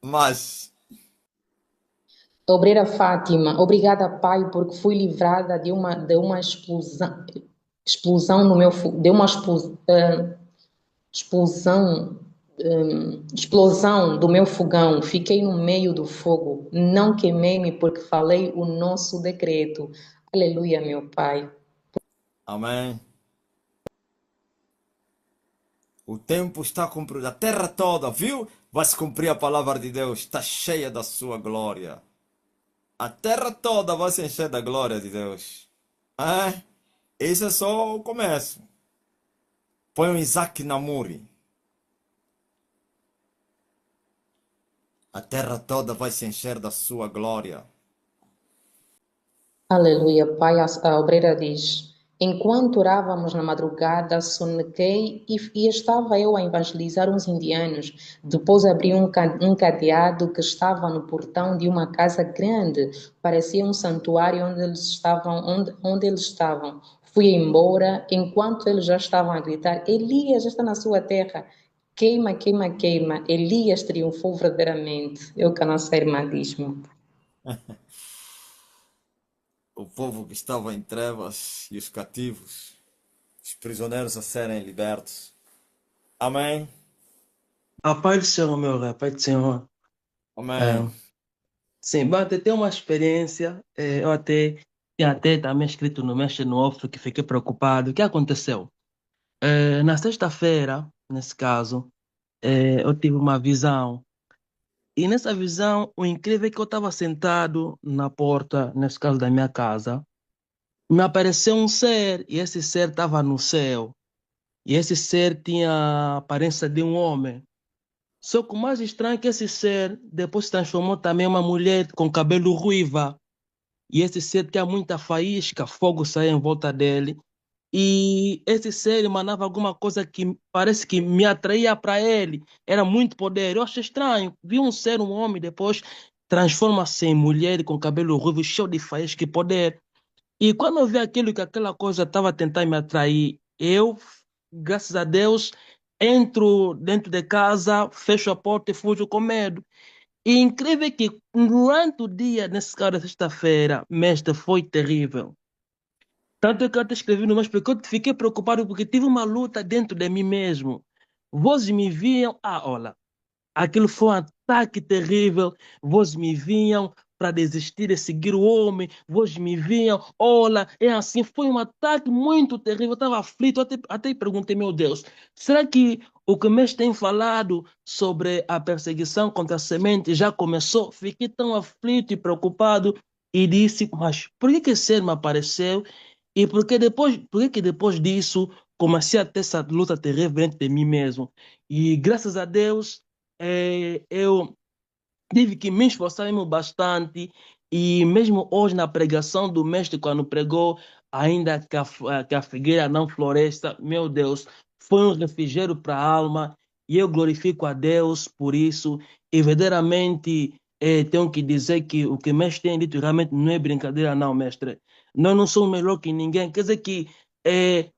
Mas, Obreira Fátima, obrigada, Pai, porque fui livrada de uma explosão no meu, de uma explosão, explosão do meu fogão. Fiquei no meio do fogo. Não queimei-me porque falei o nosso decreto. Aleluia, meu Pai. amém. O tempo está cumprido. A terra toda, viu? Vai se cumprir a palavra de Deus. Está cheia da sua glória. A terra toda vai se encher da glória de Deus. É? Esse é só o começo. Põe um Isaac Namuri. A terra toda vai se encher da sua glória. Aleluia, Pai. A obreira diz: enquanto orávamos na madrugada, sonequei e estava eu a evangelizar uns indianos. Depois abri um cadeado que estava no portão de uma casa grande. Parecia um santuário onde eles estavam. Fui embora enquanto eles já estavam a gritar: Elias está na sua terra. Queima, queima, queima. Elias triunfou verdadeiramente. É o que a nossa irmã diz, meu. O povo que estava em trevas e os cativos, os prisioneiros a serem libertos. Amém. A paz do Senhor, meu rei, a paz do Senhor. Amém. É, sim, mas até tenho uma experiência, eu até também escrito no Mestre no Off que fiquei preocupado. O que aconteceu? Na sexta-feira, nesse caso, eu tive uma visão. E nessa visão, o incrível é que eu estava sentado na porta, nesse caso da minha casa, me apareceu um ser, e esse ser estava no céu. E esse ser tinha a aparência de um homem. Só que o mais estranho é que esse ser depois se transformou também em uma mulher com cabelo ruiva. E esse ser tinha muita faísca, fogo saía em volta dele. E esse ser emanava alguma coisa que parece que me atraía para ele. Era muito poder. Eu achei estranho. Vi um ser, um homem, depois transforma-se em mulher com cabelo ruivo, cheio de faísca e poder. E quando eu vi aquilo que aquela coisa estava tentando me atrair, eu, graças a Deus, entro dentro de casa, fecho a porta e fujo com medo. E incrível é que durante o dia, nesse caso da sexta-feira, mestre, foi terrível. Tanto é que eu até escrevi no meu porque eu fiquei preocupado porque tive uma luta dentro de mim mesmo. Vozes me viam, olha, aquilo foi um ataque terrível. Vozes me vinham para desistir de seguir o homem. Vozes me vinham, olha, é assim. Foi um ataque muito terrível. Eu estava aflito. Até perguntei, meu Deus, será que o que me tem falado sobre a perseguição contra a semente já começou? Fiquei tão aflito e preocupado e disse, mas por que esse ser me apareceu? E por que depois disso comecei a ter essa luta terrível dentro de mim mesmo? E graças a Deus eu tive que me esforçar mesmo bastante e mesmo hoje na pregação do mestre quando pregou ainda que a figueira não floresça, meu Deus, foi um refrigério para a alma e eu glorifico a Deus por isso e verdadeiramente tenho que dizer que o que o mestre tem dito realmente não é brincadeira não, mestre. Nós não somos melhor que ninguém, quer dizer que é,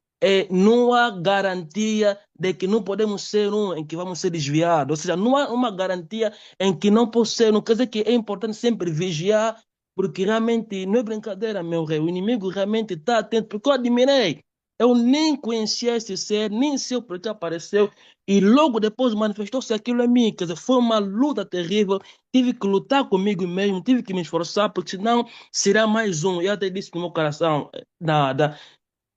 não há garantia de que não podemos ser um em que vamos ser desviados. Ou seja, não há uma garantia em que não posso ser. Não quer dizer que é importante sempre vigiar, porque realmente não é brincadeira, meu rei. O inimigo realmente está atento, porque eu admirei. Eu nem conhecia esse ser, nem sei por que apareceu, e logo depois manifestou-se aquilo em mim. Quer dizer, foi uma luta terrível. Tive que lutar comigo mesmo, tive que me esforçar, porque senão será mais um. Eu até disse no meu coração,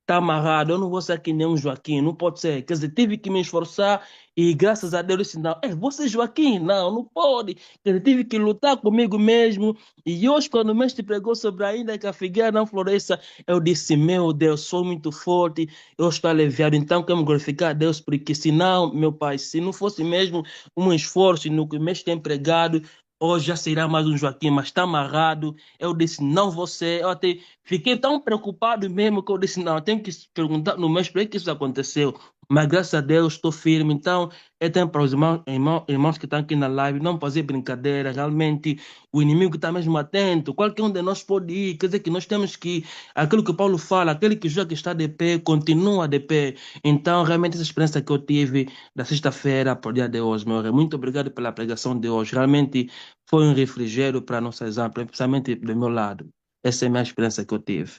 tá amarrado, eu não vou ser que nem um Joaquim, não pode ser. Quer dizer, tive que me esforçar e graças a Deus eu disse, não, você é Joaquim? Não, não pode. Quer dizer, tive que lutar comigo mesmo. E hoje, quando o mestre pregou sobre ainda que a figueira não floresça, eu disse, meu Deus, sou muito forte, eu estou aliviado, então quero glorificar a Deus, porque senão, meu pai, se não fosse mesmo um esforço no que o mestre tem pregado, hoje já será mais um Joaquim, mas está amarrado. Eu disse, não você, eu até fiquei tão preocupado mesmo que eu disse, não, eu tenho que perguntar no mês por que isso aconteceu. Mas graças a Deus estou firme. Então, eu tenho para os irmãos que estão aqui na live não fazer brincadeira. Realmente, o inimigo está mesmo atento. Qualquer um de nós pode ir. Quer dizer que nós temos que, aquilo que Paulo fala, aquele que joga que está de pé, continua de pé. Então, realmente, essa experiência que eu tive da sexta-feira para o dia de hoje, meu rei, muito obrigado pela pregação de hoje. Realmente foi um refrigério para a nossa exame, principalmente do meu lado. Essa é a minha experiência que eu tive.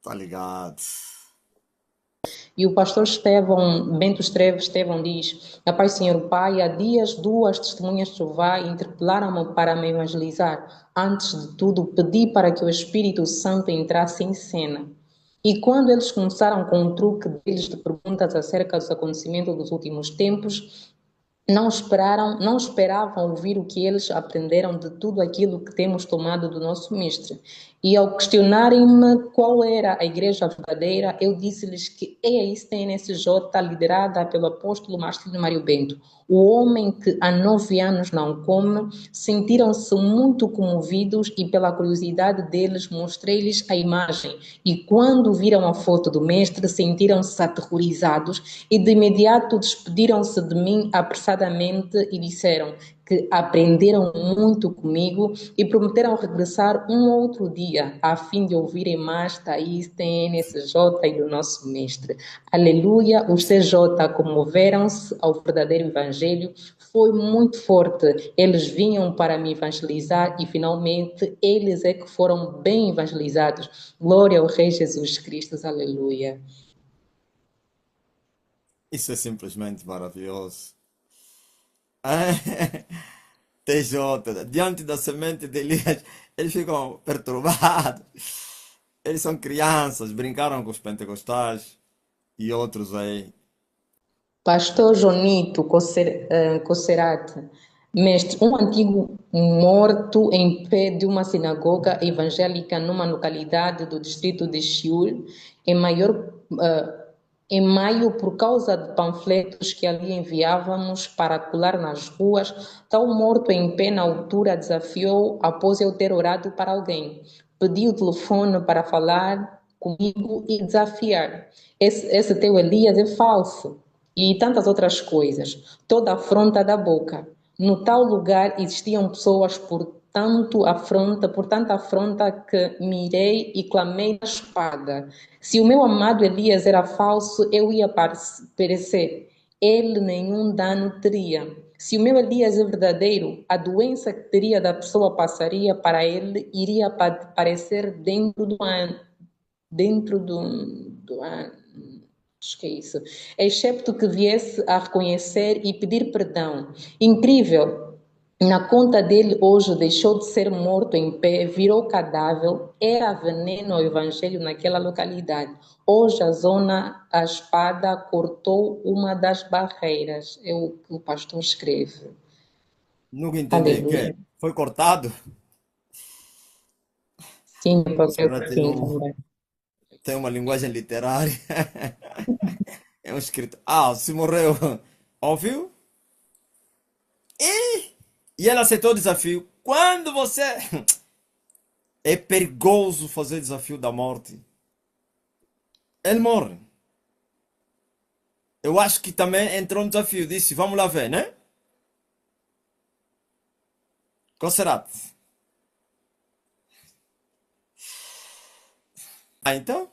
Tá ligado. E o pastor Estevão, Bento Estevão diz: A paz, Senhor Pai, há dias duas testemunhas de Jeová interpelaram-me para me evangelizar. Antes de tudo, pedi para que o Espírito Santo entrasse em cena. E quando eles começaram com um truque deles de perguntas acerca dos acontecimentos dos últimos tempos, não esperavam ouvir o que eles aprenderam de tudo aquilo que temos tomado do nosso mestre. E ao questionarem-me qual era a igreja verdadeira, eu disse-lhes que é a ICNSJ liderada pelo apóstolo Marcelino Mário Bento. O homem que há 9 anos não come, sentiram-se muito comovidos e pela curiosidade deles mostrei-lhes a imagem. E quando viram a foto do mestre, sentiram-se aterrorizados e de imediato despediram-se de mim apressadamente e disseram que aprenderam muito comigo e prometeram regressar um outro dia, a fim de ouvirem mais da ICNSJ e do nosso mestre. Aleluia, os CJ comoveram-se ao verdadeiro evangelho, foi muito forte. Eles vinham para me evangelizar e finalmente eles é que foram bem evangelizados. Glória ao Rei Jesus Cristo, aleluia. Isso é simplesmente maravilhoso. Ah, TJ, diante da semente de Elias, eles ficam perturbados. Eles são crianças, brincaram com os pentecostais e outros aí. Pastor Jonito Cosserate, mestre, um antigo morto em pé de uma sinagoga evangélica numa localidade do distrito de Chiul, em, em maio, por causa de panfletos que ali enviávamos para colar nas ruas, tal morto em pé na altura desafiou após eu ter orado para alguém. Pediu o telefone para falar comigo e desafiar. Esse teu Elias é falso e tantas outras coisas, toda afronta da boca. No tal lugar existiam pessoas por tanta afronta que mirei e clamei na espada. Se o meu amado Elias era falso, eu ia perecer. Ele nenhum dano teria. Se o meu Elias é verdadeiro, a doença que teria da pessoa passaria para ele, iria aparecer dentro do ano. Acho que é isso. Excepto que viesse a reconhecer e pedir perdão. Incrível. Na conta dele hoje deixou de ser morto em pé, virou cadáver, era veneno ao evangelho naquela localidade. Hoje a espada cortou uma das barreiras. É o que o pastor escreve. Nunca entendi que Aleluia. foi cortado. Sim, Os papel caras sim também. têm uma linguagem literária. É um escrito. Ah, se morreu. Ouviu? E ele aceitou o desafio. Quando você. É perigoso fazer desafio da morte. Ele morre. Eu acho que também entrou no desafio. Disse: Vamos lá ver, né? Conserate. Ah, então?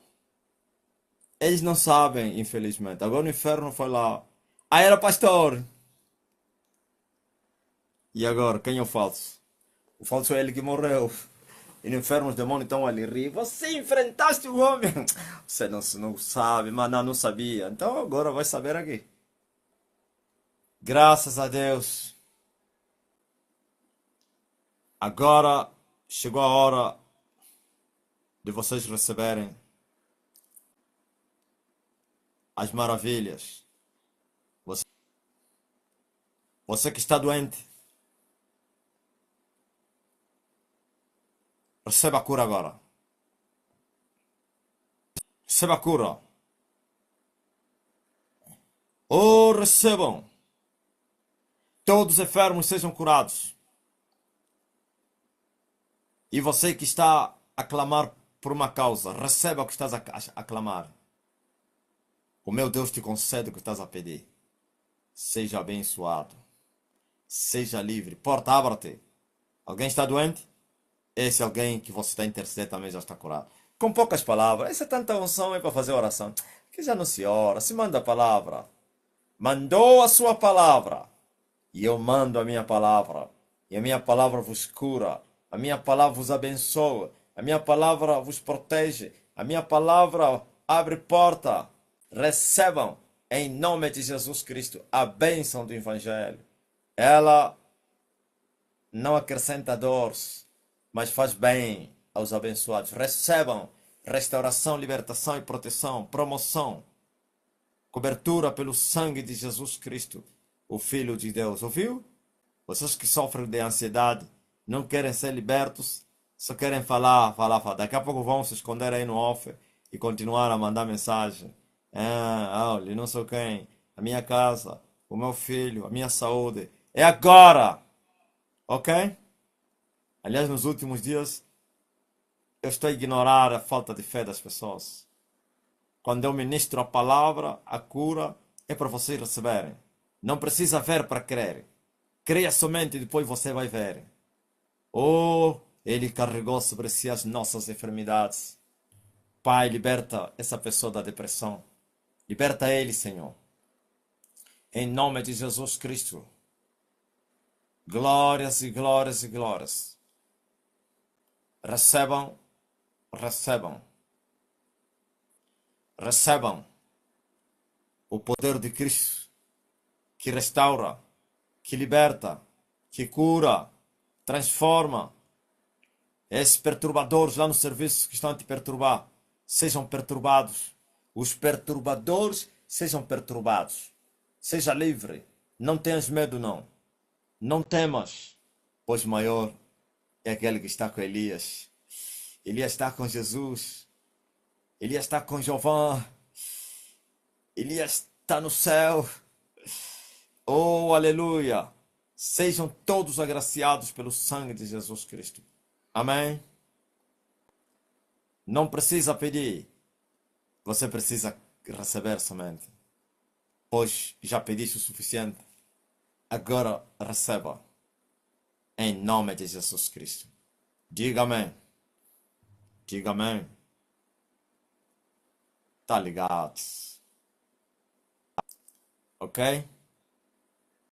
Eles não sabem, infelizmente. Agora o inferno foi lá. Ah, era pastor. E agora, quem é o falso? O falso é ele que morreu. E no inferno os demônios estão ali rir. Você enfrentaste o homem. Você não sabe, mas não sabia. Então agora vai saber aqui. Graças a Deus. Agora chegou a hora de vocês receberem as maravilhas. Você que está doente, receba a cura agora. Receba a cura. Oh, recebam. Todos os enfermos sejam curados. E você que está a clamar por uma causa, receba o que estás a clamar. O meu Deus te concede o que estás a pedir. Seja abençoado. Seja livre. Porta, abra-te. Alguém está doente? Esse alguém que você está intercedendo também já está curado. Com poucas palavras. Essa é tanta unção é para fazer oração. Que já não se ora, se manda a palavra. Mandou a sua palavra. E eu mando a minha palavra. E a minha palavra vos cura. A minha palavra vos abençoa. A minha palavra vos protege. A minha palavra abre porta. Recebam, em nome de Jesus Cristo, a bênção do Evangelho. Ela não acrescenta dores, mas faz bem aos abençoados. Recebam restauração, libertação e proteção, promoção, cobertura pelo sangue de Jesus Cristo, o Filho de Deus. Ouviu? Vocês que sofrem de ansiedade, não querem ser libertos, só querem falar. Daqui a pouco vão se esconder aí no off e continuar a mandar mensagem. Olha, não sei quem, a minha casa, o meu filho, a minha saúde. É agora! Ok? Aliás, nos últimos dias, eu estou a ignorar a falta de fé das pessoas. Quando eu ministro a palavra, a cura, é para vocês receberem. Não precisa ver para crer. Creia somente e depois você vai ver. Oh, Ele carregou sobre si as nossas enfermidades. Pai, liberta essa pessoa da depressão. Liberta ele, Senhor. Em nome de Jesus Cristo. Glórias e glórias e glórias. Recebam, recebam. Recebam o poder de Cristo que restaura, que liberta, que cura, transforma. Esses perturbadores lá no serviço que estão a te perturbar, sejam perturbados. Os perturbadores sejam perturbados. Seja livre. Não tenhas medo, não. Não temas, pois maior é aquele que está com Elias. Elias está com Jesus. Elias está com Jeová. Elias está no céu. Oh, aleluia. Sejam todos agraciados pelo sangue de Jesus Cristo. Amém? Não precisa pedir. Você precisa receber somente. Pois já pediste o suficiente. Agora receba. Em nome de Jesus Cristo. Diga amém. Diga amém. Tá ligado? Ok?